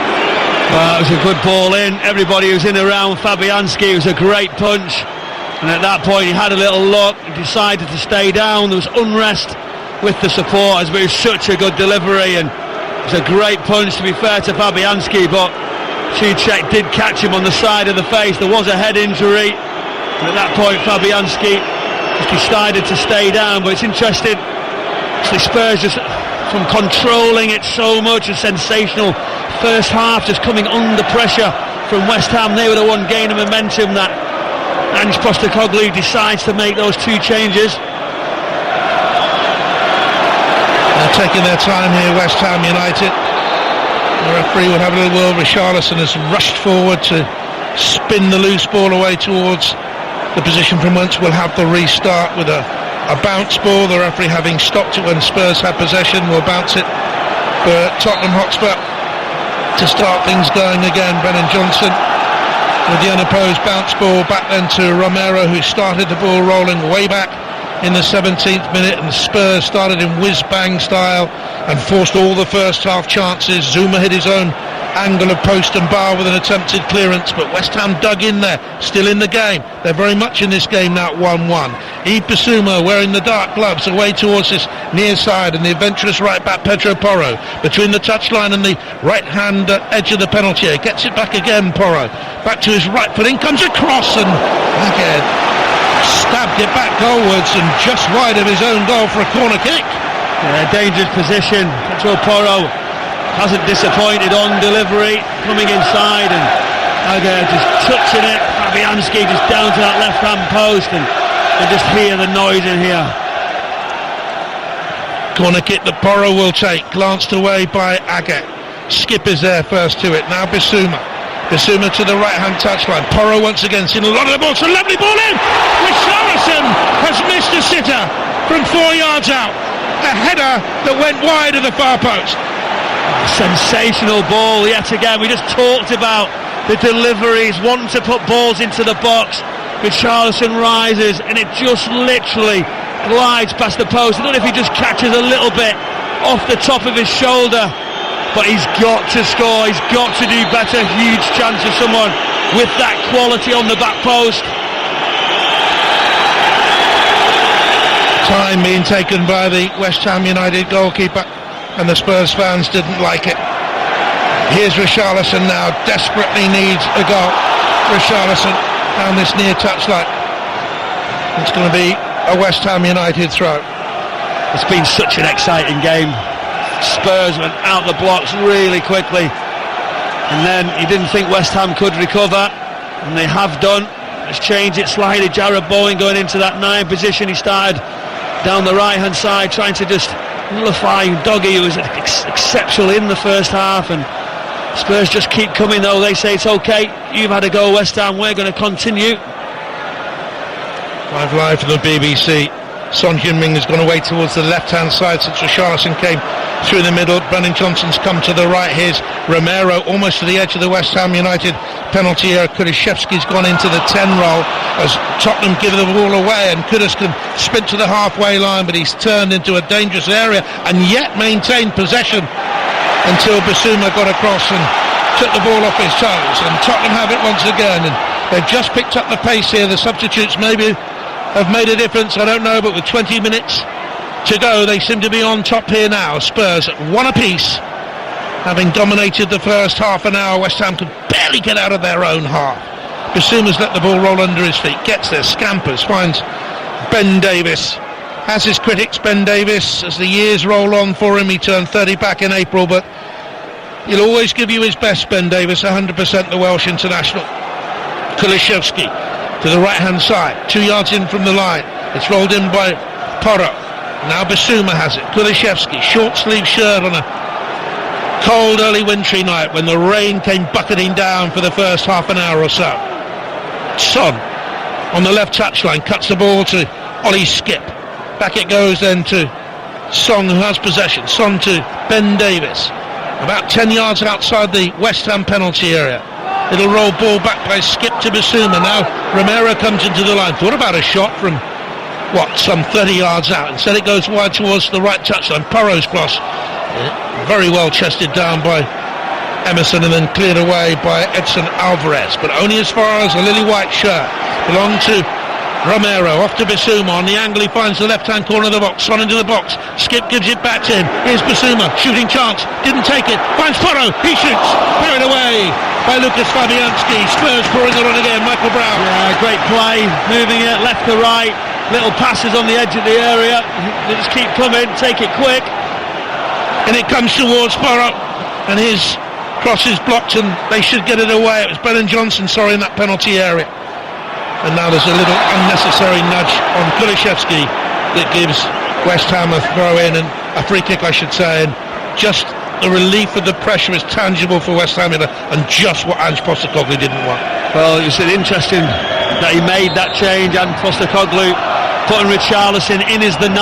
It was a good ball in. Everybody was in around Fabianski. It was a great punch. And at that point he had a little look. He decided to stay down. There was unrest with the supporters, but it was such a good delivery, and it was a great punch, to be fair to Fabianski, but Cech did catch him on the side of the face. There was a head injury, and at that point Fabianski just decided to stay down. But it's interesting, actually, Spurs just from controlling it so much, a sensational first half, just coming under pressure from West Ham. They were the one gaining momentum. That Ange Postecoglou decides to make those two changes. They're taking their time here, West Ham United. The referee will have a little word. Richarlison has rushed forward to spin the loose ball away towards the position from whence we'll have the restart with a bounce ball. The referee, having stopped it when Spurs had possession, will bounce it for Tottenham Hotspur to start things going again. Brennan Johnson with the unopposed bounce ball back then to Romero, who started the ball rolling way back in the 17th minute, and Spurs started in whiz-bang style and forced all the first half chances. Zuma hit his own angle of post and bar with an attempted clearance, but West Ham dug in there, still in the game. They're very much in this game now at 1-1. Yves Bissouma wearing the dark gloves away towards this near side, and the adventurous right back Pedro Porro between the touchline and the right hand edge of the penalty area. Gets it back again, Porro back to his right foot, in comes a cross, and again stabbed it back goalwards and just wide of his own goal for a corner kick. Yeah, dangerous position. Pedro Porro hasn't disappointed on delivery, coming inside and again just touching it. Fabianski just down to that left hand post, and you just hear the noise in here. Corner kick that Porro will take, glanced away by Aguet. Skip is there first to it. Now Bissouma to the right hand touchline. Porro once again seen a lot of the ball. It's a lovely ball in. Richarlison has missed a sitter from 4 yards out. A header that went wide of the far post. Sensational ball yet again. We just talked about the deliveries, wanting to put balls into the box. Richarlison rises and it just literally glides past the post. I don't know if he just catches a little bit off the top of his shoulder, but he's got to score, he's got to do better. Huge chance of someone with that quality on the back post. Time being taken by the West Ham United goalkeeper, and the Spurs fans didn't like it. Here's Richarlison now, desperately needs a goal. Richarlison down this near touchline. It's going to be a West Ham United throw. It's been such an exciting game. Spurs went out the blocks really quickly, and then you didn't think West Ham could recover, and they have done. Let's change it slightly. Jarrod Bowen going into that 9 position. He started down the right hand side trying to just nullify Doggy, who was exceptional in the first half, and Spurs just keep coming though. They say it's okay, you've had a go West Ham, we're going to continue. Live from the BBC. Son Heung-min has gone away towards the left hand side since Richarlison came through the middle. Brennan Johnson's come to the right. Here's Romero almost to the edge of the West Ham United penalty area. Kulishevsky's gone into the 10 role as Tottenham give the ball away, and Kudus can sprint to the halfway line, but he's turned into a dangerous area and yet maintained possession until Bissouma got across and took the ball off his toes, and Tottenham have it once again, and they've just picked up the pace here. The substitutes maybe have made a difference, I don't know, but with 20 minutes to go they seem to be on top here now. Spurs at 1 apiece, having dominated the first half an hour. West Ham could barely get out of their own half. Bissouma's let the ball roll under his feet, gets there, scampers, finds Ben Davis. Has his critics, Ben Davis, as the years roll on for him. He turned 30 back in April, but he'll always give you his best, Ben Davis, 100% the Welsh international. Kulishevsky to the right hand side, 2 yards in from the line. It's rolled in by Porro. Now Bissouma has it. Kulishevsky, short sleeve shirt on a cold early wintry night when the rain came bucketing down for the first half an hour or so. Son on the left touchline cuts the ball to Ollie Skip. Back it goes then to Son, who has possession. Son to Ben Davis, about 10 yards outside the West Ham penalty area. Little roll ball back by Skip to Bissouma. Now Romero comes into the line. Thought about a shot from some 30 yards out. Instead it goes wide towards the right touchline. Porro's cross, very well chested down by Emerson, and then cleared away by Edson Alvarez, but only as far as a lily white shirt. Belonged to Romero, off to Bissouma. On the angle, he finds the left-hand corner of the box. Son into the box. Skip gives it back to him. Here's Bissouma, shooting chance. Didn't take it. Finds Porro. He shoots. Carried away by Lucas Fabianski. Spurs pouring it on again. Michael Brown. Yeah, great play. Moving it left to right. Little passes on the edge of the area. They just keep coming. Take it quick. And it comes towards Porro. And his cross is blocked, and they should get it away. It was Brennan Johnson, in that penalty area. And now there's a little unnecessary nudge on Kulusevski that gives West Ham a throw in, and a free kick, I should say. And just the relief of the pressure is tangible for West Ham, and just what Ange Postecoglou didn't want. Well, it's interesting that he made that change, and Postecoglou putting Richarlison in as the 9.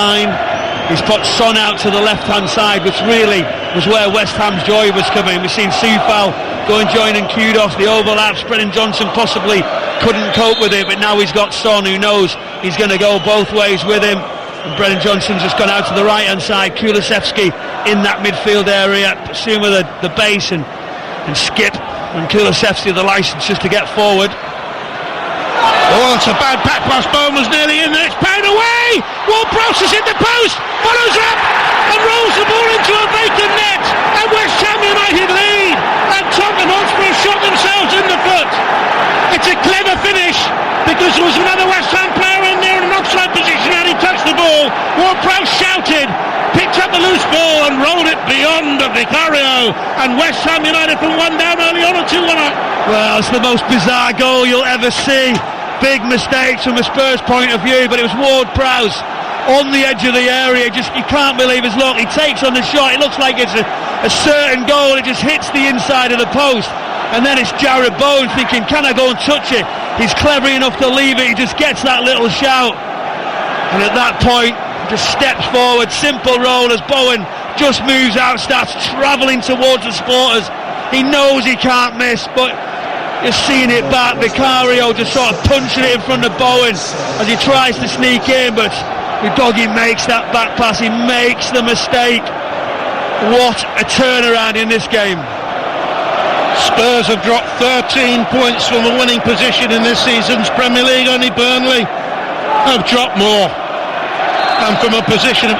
He's put Son out to the left-hand side, which really was where West Ham's joy was coming. We've seen Soufal go and join and Kudos, the overlaps. Brennan Johnson possibly couldn't cope with it, but now he's got Son, who knows he's going to go both ways with him. And Brennan Johnson's just gone out to the right-hand side. Kulusevski in that midfield area, pursuing with the base, and Skip and Kulusevski the licence just to get forward. Oh, it's a bad pack pass. Bowen was nearly in there. It's paid away. Ward-Prowse is in the post. Follows up and rolls the ball into a vacant net. And West Ham United lead. And Tottenham Hotspur shot themselves in the foot. It's a clever finish because there was another West Ham player in there in an offside position and he touched the ball. Ward-Prowse shouted, picked up the loose ball and rolled it beyond Vicario. And West Ham United from 1 down early on, a 2-1 up. Well, it's the most bizarre goal you'll ever see. Big mistakes from a Spurs point of view, but it was Ward-Prowse on the edge of the area. Just, you can't believe his luck. He takes on the shot. It looks like it's a certain goal. It just hits the inside of the post. And then it's Jared Bowen thinking, can I go and touch it? He's clever enough to leave it. He just gets that little shout. And at that point, just steps forward. Simple roll as Bowen just moves out, starts travelling towards the supporters. He knows he can't miss, but you're seeing it back. Vicario just sort of punching it in front of Bowen as he tries to sneak in, but Udogie makes that back pass. He makes the mistake. What a turnaround in this game. Spurs have dropped 13 points from the winning position in this season's Premier League. Only Burnley have dropped more. And from a position of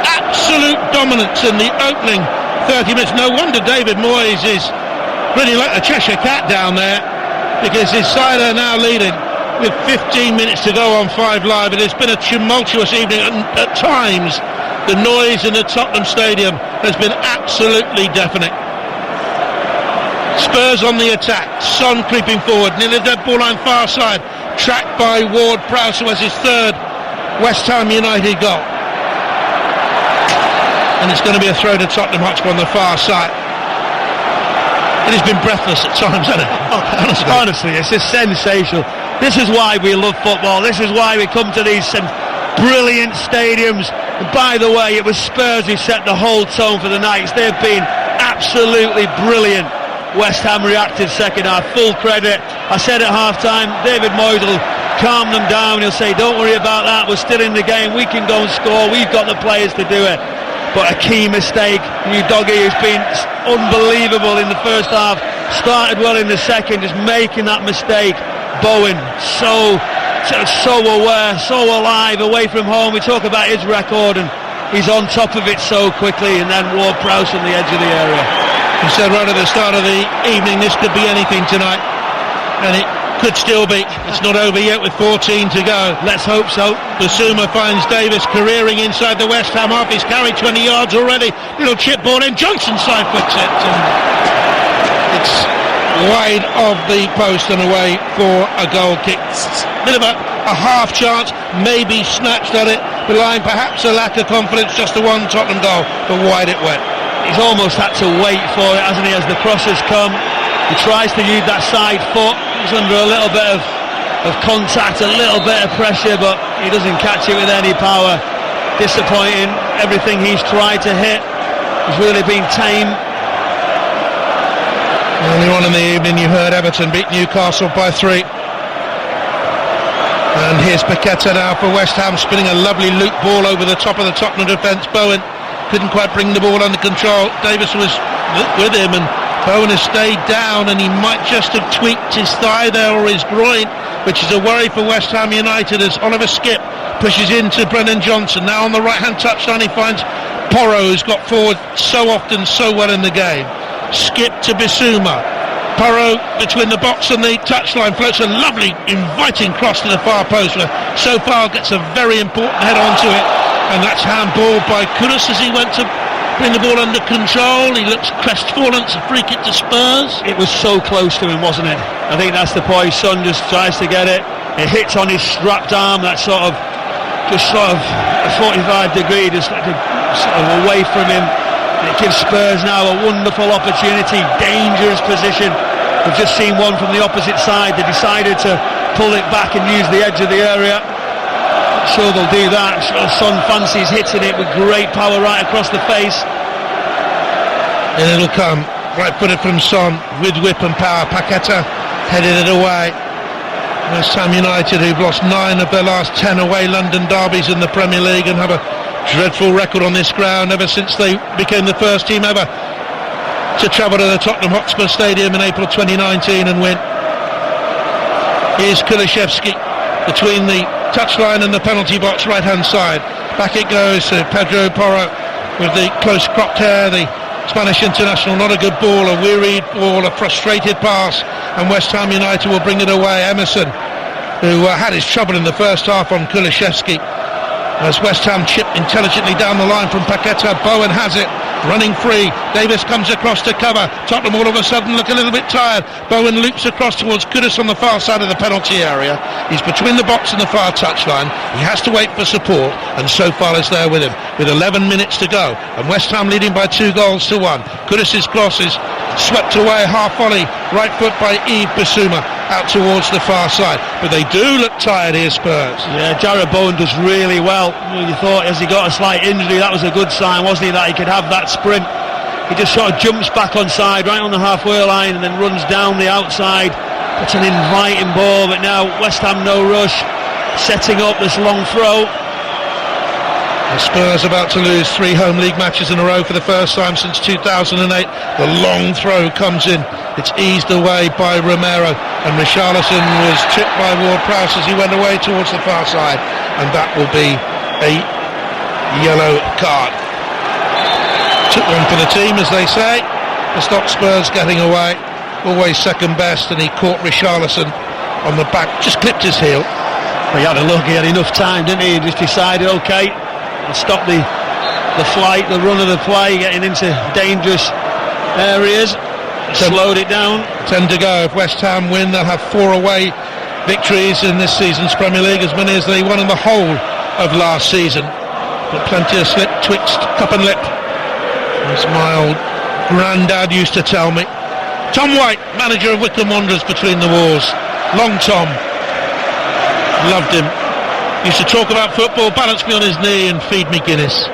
absolute dominance in the opening 30 minutes. No wonder David Moyes is really like a Cheshire Cat down there, because his side are now leading with 15 minutes to go on 5 Live. It has been a tumultuous evening, and at times the noise in the Tottenham Stadium has been absolutely deafening. Spurs on the attack, Son creeping forward, nearly the dead ball line far side, tracked by Ward-Prowse, who has his 3rd West Ham United goal. And it's going to be a throw to Tottenham Hotspur on the far side. It has been breathless at times, hasn't it? Honestly, it's just sensational. This is why we love football. This is why we come to these brilliant stadiums. And by the way, it was Spurs who set the whole tone for the night. They've been absolutely brilliant. West Ham reacted second half, full credit. I said at half-time, David Moyes will calm them down. He'll say, don't worry about that, we're still in the game, we can go and score, we've got the players to do it. But a key mistake. Udogie, who's been unbelievable in the first half, started well in the second, just making that mistake. Bowen, so aware, so alive, away from home. We talk about his record, and he's on top of it so quickly. And then Ward-Prowse on the edge of the area. You said right at the start of the evening, this could be anything tonight, and it could still be. It's not over yet with 14 to go. Let's hope so. Basuma finds Davis careering inside the West Ham half. He's carried 20 yards already. Little chip ball in. Johnson side foots it. It's wide of the post and away for a goal kick. Bit of a half chance, maybe snatched at it, belying perhaps a lack of confidence. Just the one Tottenham goal, but wide it went. He's almost had to wait for it, hasn't he, as the crosses come. He tries to use that side foot. He's under a little bit of contact, a little bit of pressure, but he doesn't catch it with any power. Disappointing. Everything he's tried to hit has really been tame. Early on in the evening, you heard Everton beat Newcastle by 3. And here's Paqueta now for West Ham, spinning a lovely loop ball over the top of the Tottenham defence. Bowen couldn't quite bring the ball under control. Davis was with him, and Bowen has stayed down, and he might just have tweaked his thigh there or his groin, which is a worry for West Ham United as Oliver Skipp pushes into Brennan Johnson. Now on the right-hand touchline he finds Porro, who's got forward so often, so well in the game. Skipp to Bissouma. Porro between the box and the touchline floats a lovely inviting cross to the far post, where so far gets a very important head onto it, and that's handballed by Kudus as he went to bring the ball under control. He looks crestfallen. It's a free kick to Spurs. It was so close to him, wasn't it? I think that's the point. Son just tries to get it. It hits on his strapped arm. That sort of a 45 degree, just sort of away from him. It gives Spurs now a wonderful opportunity. Dangerous position. We've just seen one from the opposite side. They decided to pull it back and use the edge of the area. Sure they'll do that. Son fancies hitting it with great power right across the face. And it'll come. Right footed from Son with whip and power. Paqueta headed it away. West Ham United, who've lost 9 of their last 10 away London derbies in the Premier League and have a dreadful record on this ground ever since they became the first team ever to travel to the Tottenham Hotspur Stadium in April 2019 and win. Here's Kulusevski between the touchline and the penalty box, right hand side. Back it goes to Pedro Porro with the close cropped hair, the Spanish international. Not a good ball, a wearied ball, a frustrated pass, and West Ham United will bring it away. Emerson, who had his trouble in the first half on Kulusevski, as West Ham chip intelligently down the line from Paqueta. Bowen has it, running free. Davis comes across to cover. Tottenham all of a sudden look a little bit tired. Bowen loops across towards Kudus on the far side of the penalty area. He's between the box and the far touchline. He has to wait for support, and so far is there with him, with 11 minutes to go, and West Ham leading by 2-1. Kudus's cross is swept away, half volley, right foot by Yves Bissouma, out towards the far side. But they do look tired here, Spurs. Yeah, Jarrod Bowen does really well. You thought as he got a slight injury, that was a good sign, wasn't he, that he could have that sprint. He just sort of jumps back on side, right on the halfway line, and then runs down the outside. It's an inviting ball, but now West Ham no rush, setting up this long throw. The Spurs about to lose 3 home league matches in a row for the first time since 2008. The long throw comes in. It's eased away by Romero, and Richarlison was tripped by Ward-Prowse as he went away towards the far side, and that will be a yellow card. Took one for the team, as they say, to stop Spurs getting away. Always second best, and he caught Richarlison on the back, just clipped his heel. Well, he had a look, he had enough time, didn't he? He just decided, okay, I'll stop the flight, the run of the play, getting into dangerous areas. Slowed it down. 10 to go. If West Ham win, they'll have 4 away victories in this season's Premier League, as many as they won in the whole of last season. But plenty of slip, twixt, cup and lip, as my old granddad used to tell me. Tom White, manager of Wycombe Wanderers between the wars. Long Tom. Loved him. Used to talk about football, balance me on his knee and feed me Guinness.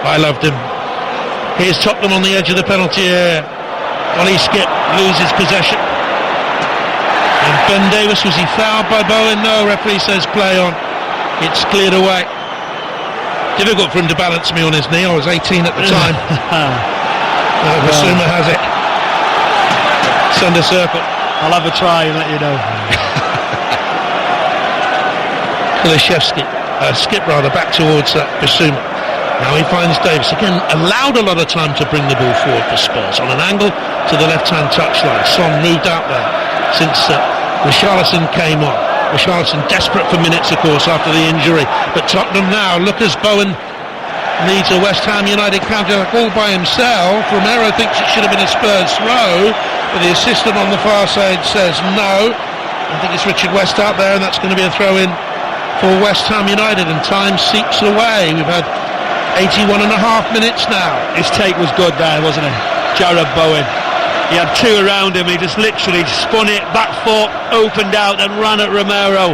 I loved him. Here's Tottenham on the edge of the penalty area. Ollie Skipp loses possession. And Ben Davis, was he fouled by Bowen? No, referee says play on. It's cleared away. Difficult for him to balance me on his knee. I was 18 at the time. Bissouma has it. Centre circle. I'll have a try and let you know. Kulusevski, Skipp rather, back towards Bissouma. Now he finds Davis again, allowed a lot of time to bring the ball forward for Spurs on an angle to the left-hand touchline. Son moved out there since Richarlison came on. Richarlison desperate for minutes, of course, after the injury. But Tottenham now, look as Bowen needs a West Ham United counter all by himself. Romero thinks it should have been a Spurs throw, but the assistant on the far side says no. I think it's Richard West out there, and that's going to be a throw-in for West Ham United, and time seeps away. We've had 81 and a half minutes now. His take was good there, wasn't it? Jarrod Bowen. He had 2 around him. He just literally spun it, back foot, opened out and ran at Romero.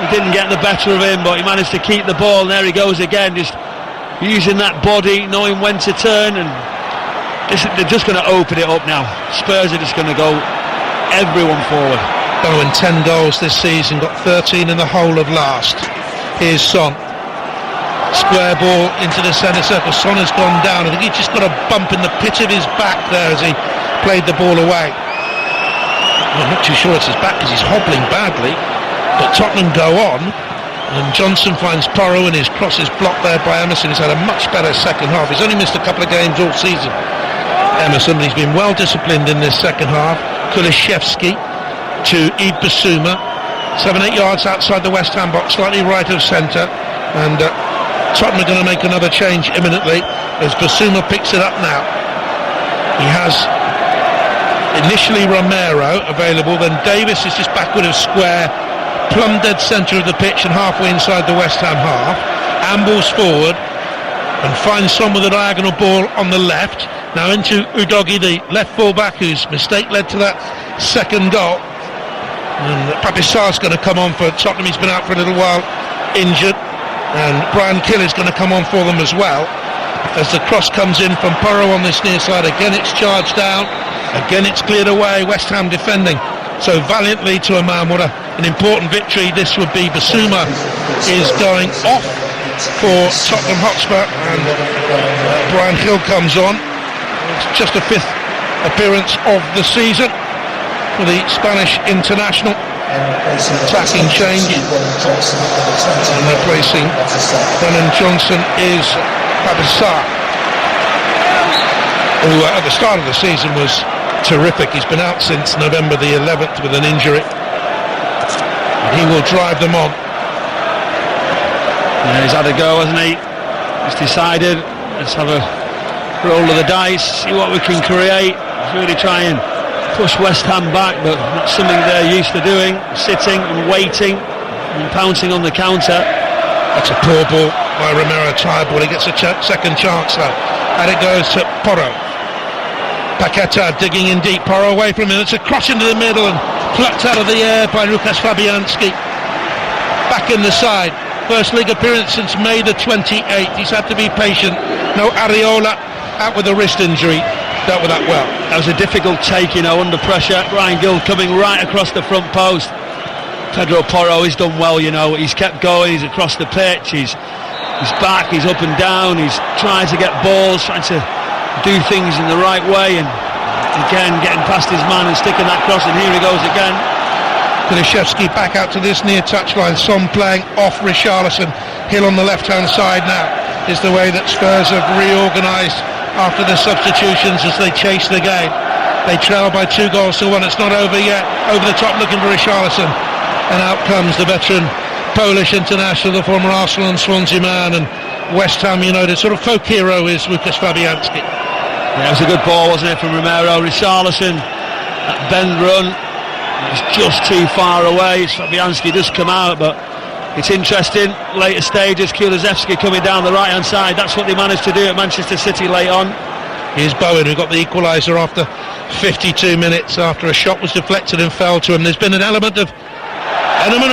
He didn't get the better of him, but he managed to keep the ball. And there he goes again, just using that body, knowing when to turn. And they're just going to open it up now. Spurs are just going to go everyone forward. Bowen 10 goals this season, got 13 in the whole of last. Here's Son. Square ball into the centre circle. Son has gone down. I think he just got a bump in the pit of his back there as he played the ball away. I'm not too sure it's his back because he's hobbling badly, but Tottenham go on, and Johnson finds Porro and his cross is blocked there by Emerson. He's had a much better second half. He's only missed a couple of games all season, Emerson, but he's been well disciplined in this second half. Kulishevsky to Eid Basuma, 7-8 yards outside the West Ham box, slightly right of centre, and Tottenham are going to make another change imminently as Basuma picks it up now. He has initially Romero available, then Davis is just backward of Square, plumb dead centre of the pitch and halfway inside the West Ham half. Ambles forward and finds Son with a diagonal ball on the left. Now into Udogie, the left full-back, whose mistake led to that second goal. And Papisar's going to come on for Tottenham. He's been out for a little while, injured. And Brian Kill is going to come on for them as well. As the cross comes in from Porro on this near side, again it's charged down, again it's cleared away. West Ham defending so valiantly to a man. What an important victory this would be. Basuma is going off for Tottenham Hotspur, and Brian Hill comes on. It's just a fifth appearance of the season for the Spanish international. Attacking change, and replacing Brennan Johnson is Papisar, who at the start of the season was terrific. He's been out since November the 11th with an injury, and he will drive them on. Yeah, he's had a go, hasn't he? He's decided, let's have a roll of the dice, see what we can create. He's really trying push West Ham back, but that's something they're used to doing, sitting and waiting and pouncing on the counter. That's a poor ball by Romero, tired ball. He gets a second chance though, and it goes to Porro. Paqueta digging in deep, Porro away from him. It's a cross into the middle and plucked out of the air by Lucas Fabianski. Back in the side, first league appearance since May the 28th. He's had to be patient. No Areola, out with a wrist injury. Dealt with that well. That was a difficult take, under pressure. Ryan Gill coming right across the front post. Pedro Porro, he's done well, he's kept going, he's across the pitch, he's back, he's up and down, he's trying to get balls, trying to do things in the right way, and again getting past his man and sticking that cross, and here he goes again. Kulishevsky back out to this near touchline. Son playing off Richarlison. Hill on the left hand side now is the way that Spurs have reorganised after the substitutions as they chase the game. They trail by 2-1. It's not over yet. Over the top looking for Richarlison, and out comes the veteran Polish international, the former Arsenal and Swansea man and West Ham United sort of folk hero is Lucas Fabianski. Yeah, it was a good ball, wasn't it, from Romero. Richarlison, that bend run, it's just too far away. Fabianski does come out, but it's interesting, later stages, Kulusevski coming down the right hand side. That's what they managed to do at Manchester City late on. Here's Bowen, who got the equaliser after 52 minutes after a shot was deflected and fell to him. There's been an element of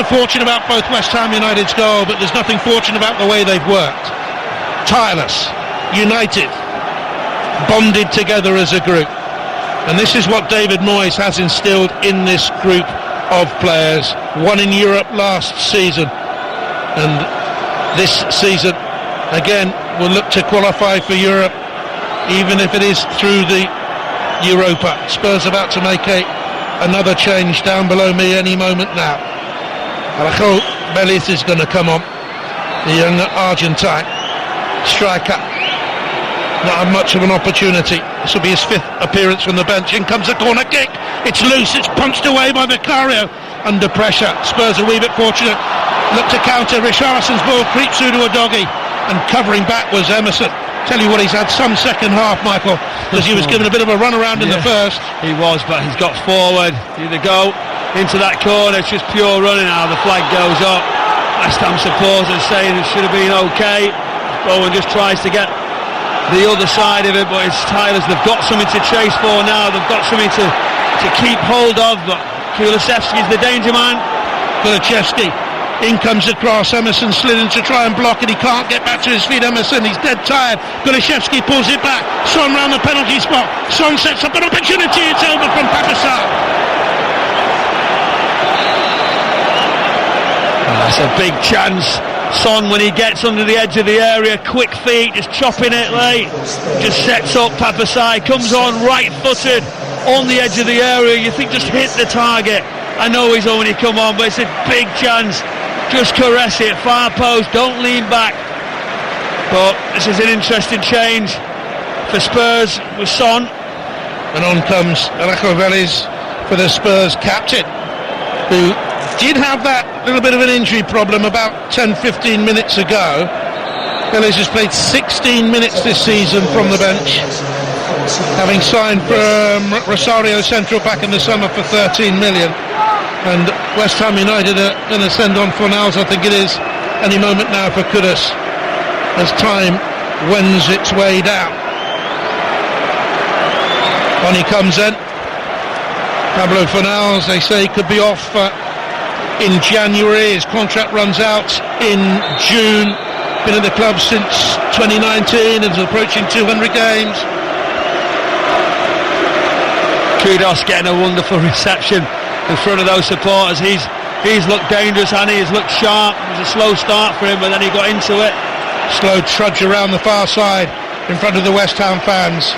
fortune about both West Ham United's goal, but there's nothing fortunate about the way they've worked. Tireless, united, bonded together as a group. And this is what David Moyes has instilled in this group of players. Won in Europe last season, and this season again will look to qualify for Europe, even if it is through the Europa. Spurs about to make another change down below me any moment now. Arajo Belis is going to come on, the young Argentine striker. Not had much of an opportunity. This will be his fifth appearance from the bench. In comes a corner kick. It's loose. It's punched away by Vicario. Under pressure. Spurs a wee bit fortunate. Look to counter. Richarlison's ball creeps through to Udogie, and covering back was Emerson. Tell you what, he's had some second half, Michael, because he was given a bit of a run around in the first. He was, but he's got forward. Either go into that corner. It's just pure running now. The flag goes up. West Ham supporters saying it should have been okay. Bowen just tries to get the other side of it, but it's Tylers. They've got something to chase for now. They've got something to keep hold of, but Kulusevski's the danger man. Kulishevsky, in comes the cross. Emerson slid in to try and block it. He can't get back to his feet. Emerson, he's dead tired. Kulishevsky pulls it back. Son round the penalty spot. Son sets up an opportunity. It's over from Papisar. That's a big chance. Son, when he gets under the edge of the area, quick feet, just chopping it late, just sets up Papasai, comes on right-footed on the edge of the area. You think just hit the target. I know he's only come on, but it's a big chance. Just caress it, far post, don't lean back. But this is an interesting change for Spurs with Son. And on comes Arakovelis for the Spurs captain, who did have that little bit of an injury problem about 10-15 minutes ago. Vélez has played 16 minutes this season from the bench, having signed from Rosario Central back in the summer for 13 million. And West Ham United are going to send on Fornals, I think it is, any moment now for Kudus, as time wends its way down. On he comes then. Pablo Fornals, they say, could be off in January. His contract runs out in June. Been at the club since 2019 and is approaching 200 games. Kudos getting a wonderful reception in front of those supporters. He's looked dangerous, and he's looked sharp. It was a slow start for him, but then he got into it. Slow trudge around the far side in front of the West Ham fans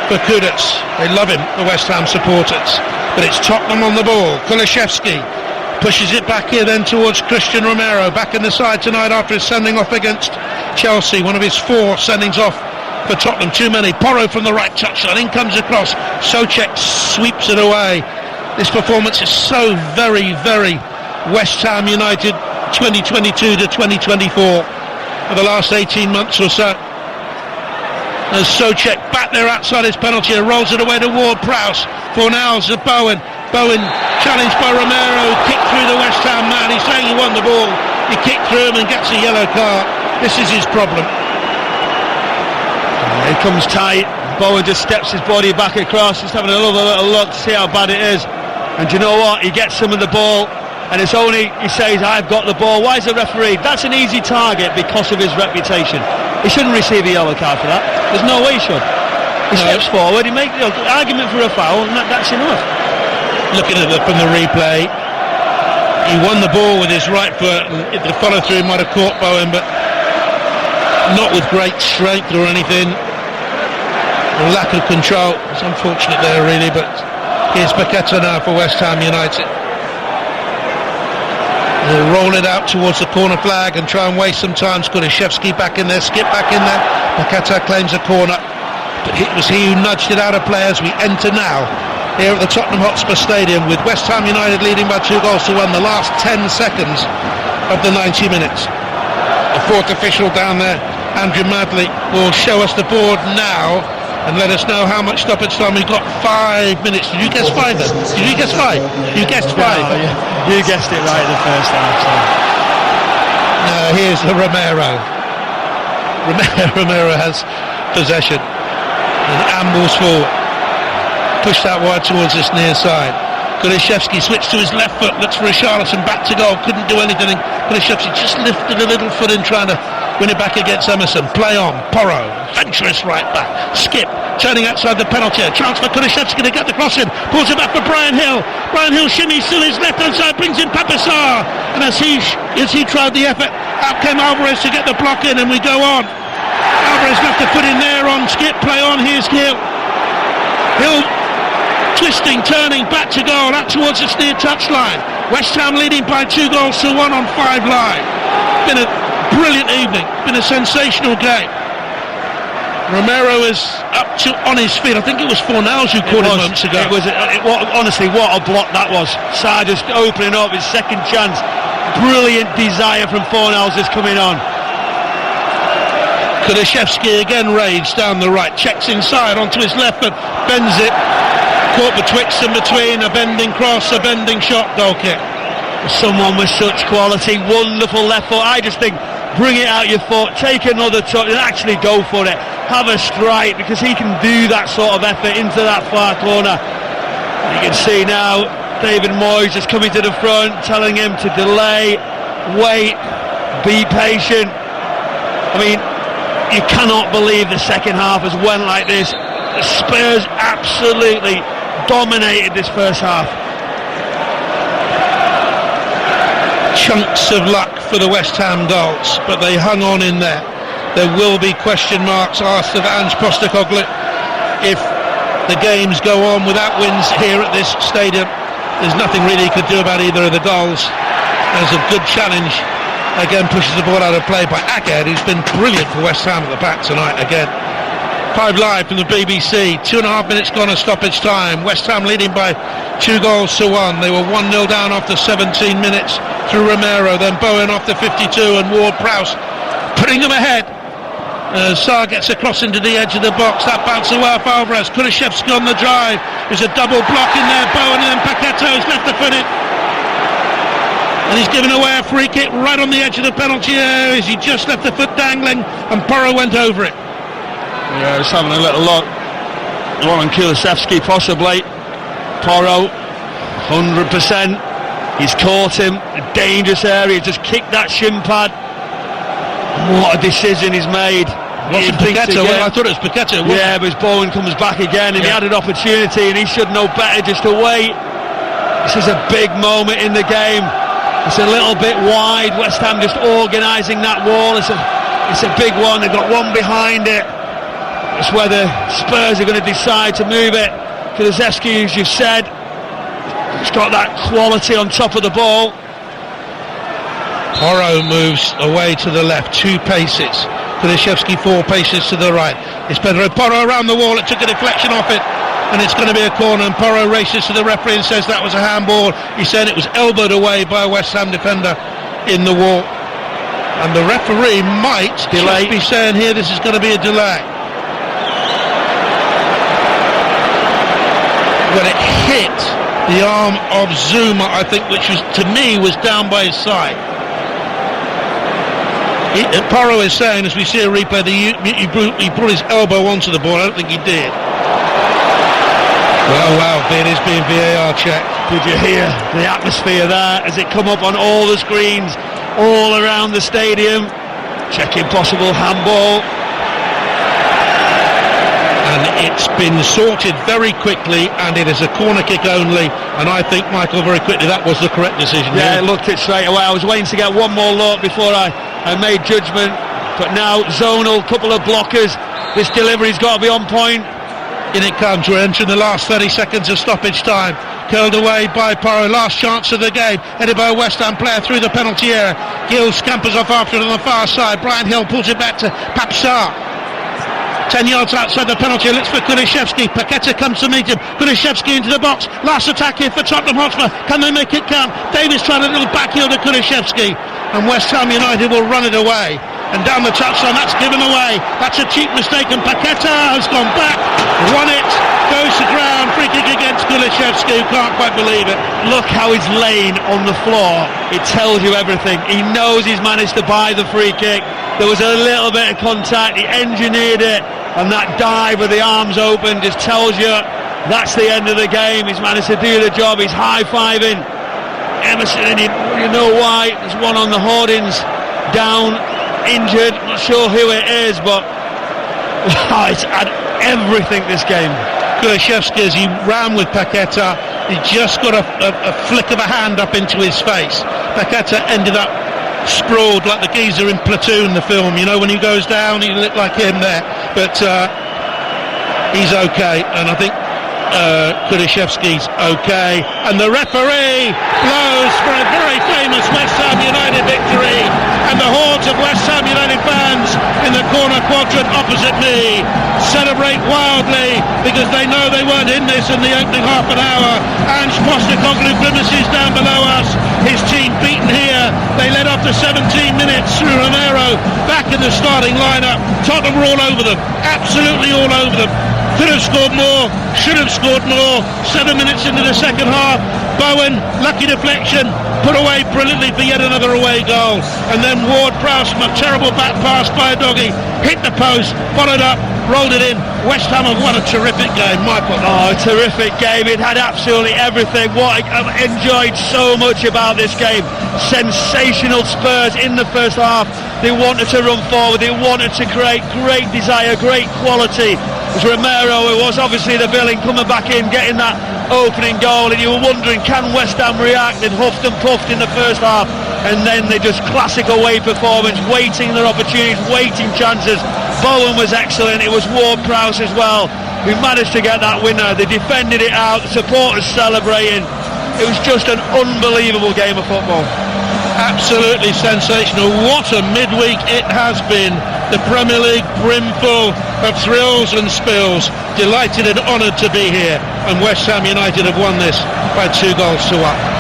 for Kudus. They love him, the West Ham supporters. But it's Tottenham on the ball. Kulishevsky pushes it back here then towards Christian Romero, back in the side tonight after his sending off against Chelsea, one of his 4 sendings off for Tottenham, too many. Porro from the right touchline, in comes across, Souček sweeps it away. This performance is so very, very West Ham United 2022 to 2024 for the last 18 months or so. As Souček back there outside his penalty area, rolls it away to Ward-Prowse. Fornals to Bowen. Bowen challenged by Romero, kicked through the West Ham man. He's saying he won the ball. He kicked through him and gets a yellow card. This is his problem. He comes tight. Bowen just steps his body back across, just having a little look to see how bad it is. And do you know what? He gets some of the ball, and it's only, he says, I've got the ball. Why is the referee? That's an easy target because of his reputation. He shouldn't receive a yellow card for that. There's no way he should. He steps forward, he makes the argument for a foul, and that's enough. Looking at it from the replay, he won the ball with his right foot. The follow through might have caught Bowen, but not with great strength or anything. A lack of control. It's unfortunate there, really, but here's Paqueta now for West Ham United. They'll roll it out towards the corner flag and try and waste some time. Kulishevsky back in there, Skip back in there. Paqueta claims a corner, but it was he who nudged it out of play as we enter now here at the Tottenham Hotspur Stadium, with West Ham United leading by 2-1. The last 10 seconds of the 90 minutes. The 4th official down there, Andrew Madley, will show us the board now and let us know how much stoppage time we've got. 5 minutes. Did you guess 5 then? Did you guess 5? You guessed 5. No, you guessed it right the first half. So. Here's the Romero. Romero has possession and ambles forward. Pushed out wide towards this near side. Kulishevsky switched to his left foot, looks for Richarlison, back to goal, couldn't do anything. Kulishevsky just lifted a little foot in trying to win it back against Emerson. Play on, Porro, adventurous right back. Skip, turning outside the penalty area. Chance for Kulishevsky to get the cross in. Pulls it back for Brian Hill. Brian Hill shimmies to his left hand side, brings in Papasar. And as he tried the effort, out came Alvarez to get the block in, and we go on. Alvarez left the foot in there on Skip. Play on, here's Hill. Hill twisting, turning, back to goal, out towards this near touchline. West Ham leading by 2-1 on 5 Live. Been a brilliant evening, been a sensational game. Romero is up to on his feet. I think it was Fornals who caught him moments ago. Honestly, what a block that was. Sarr just opening up his second chance. Brilliant desire from Fornals is coming on. Kulishevsky again raids down the right, checks inside onto his left foot, bends it. Caught betwixt and between a bending cross, a bending shot, goal kick. Someone with such quality, wonderful left foot. I just think, bring it out your foot, take another touch and actually go for it. Have a strike, because he can do that sort of effort into that far corner. You can see now David Moyes just coming to the front, telling him to delay, wait, be patient. I mean, you cannot believe the second half has went like this. The Spurs absolutely dominated this first half. Chunks of luck for the West Ham goals, but they hung on in there. There will be question marks asked of Ange Postecoglou if the games go on without wins here at this stadium. There's nothing really he could do about either of the goals. There's a good challenge. Again, pushes the ball out of play by Aged, who's been brilliant for West Ham at the back tonight again. 5 Live from the BBC. 2.5 minutes gone of stoppage time. West Ham leading by 2 goals to 1. They were 1-0 down after 17 minutes through Romero, then Bowen after 52, and Ward-Prowse putting them ahead. Sarr gets across into the edge of the box. That bounce away off Alvarez. Kulishevsky on the drive. There's a double block in there. Bowen and then Paqueta's left-footed. And he's given away a free kick right on the edge of the penalty area as he just left the foot dangling and Porro went over it. Yeah, he's having a little look. Warren Kulusevski possibly. Porro, 100%. He's caught him. A dangerous area. Just kicked that shin pad. What a decision he's made. Paqueta? Well, I thought it was Paqueta. Yeah, but his Bowen comes back again and he had an opportunity and he should know better just to wait. This is a big moment in the game. It's a little bit wide. West Ham just organising that wall. It's a big one. They've got one behind it. It's whether Spurs are going to decide to move it. Kulusevski, as you've said, he's got that quality on top of the ball. Porro moves away to the left, 2 paces. Kulishevsky 4 paces to the right. It's Pedro Porro around the wall. It took a deflection off it, and it's going to be a corner. And Porro races to the referee and says that was a handball. He said it was elbowed away by a West Ham defender in the wall. And the referee might just be saying here this is going to be a delay. When it hit the arm of Zuma, I think, which was, to me, was down by his side. Porro is saying, as we see a replay, that he brought his elbow onto the ball. I don't think he did. Wow, it is being VAR checked. Did you hear the atmosphere there as it come up on all the screens all around the stadium? Checking possible handball. And it's been sorted very quickly, and it is a corner kick only. And I think, Michael, very quickly, that was the correct decision. Yeah, I looked it straight away. I was waiting to get one more look before I made judgment. But now, zonal, couple of blockers. This delivery's got to be on point. In it comes. We're entering the last 30 seconds of stoppage time. Curled away by Porro. Last chance of the game. Headed by a West Ham player through the penalty area. Gill scampers off after it on the far side. Brian Hill pulls it back to Papsar. 10 yards outside the penalty, looks for Kulishevsky. Paqueta comes to meet him. Kulishevsky into the box. Last attack here for Tottenham Hotspur. Can they make it count? Davis trying a little backheel to Kulishevsky. And West Ham United will run it away. And down the touchline, that's given away. That's a cheap mistake. And Paqueta has gone back, won it, goes to ground. Free kick against Kulishevsky, who can't quite believe it. Look how he's laying on the floor. It tells you everything. He knows he's managed to buy the free kick. There was a little bit of contact. He engineered it. And that dive with the arms open just tells you that's the end of the game. He's managed to do the job. He's high-fiving Emerson, and you know why. There's one on the hoardings, down, injured. Not sure who it is, but it's had everything, this game. Kulishevsky, as he ran with Paqueta, he just got a flick of a hand up into his face. Paqueta ended up sprawled like the geezer in Platoon, the film, you know, when he goes down he looked like him there, but he's okay, and I think Kulishevsky's okay, and the referee blows for a very famous West Ham United victory, and the hordes of West Ham United fans in the corner quadrant opposite me celebrate wildly because they know they weren't in this in the opening half an hour. Ange Postecoglou grimaces down below us, his team beaten here. They led after 17 minutes through Romero, back in the starting lineup. Tottenham were all over them, absolutely all over them. Could have scored more, should have scored more. 7 minutes into the second half, Bowen, lucky deflection, put away brilliantly for yet another away goal. And then Ward-Prowse, a terrible back pass by a doggy, hit the post, followed up, rolled it in. West Ham have won a terrific game, Michael. Oh, a terrific game. It had absolutely everything. What I've enjoyed so much about this game. Sensational Spurs in the first half. They wanted to run forward, they wanted to create great desire, great quality. It was Romero who was obviously the villain coming back in, getting that opening goal, and you were wondering, can West Ham react? They'd huffed and puffed in the first half. and then they just classic away performance, waiting their opportunities, waiting chances. Bowen was excellent, it was Ward-Prowse as well who managed to get that winner. They defended it out, the supporters celebrating. It was just an unbelievable game of football. Absolutely sensational. What a midweek it has been. The Premier League brimful of thrills and spills. Delighted and honoured to be here, and West Ham United have won this by 2-1.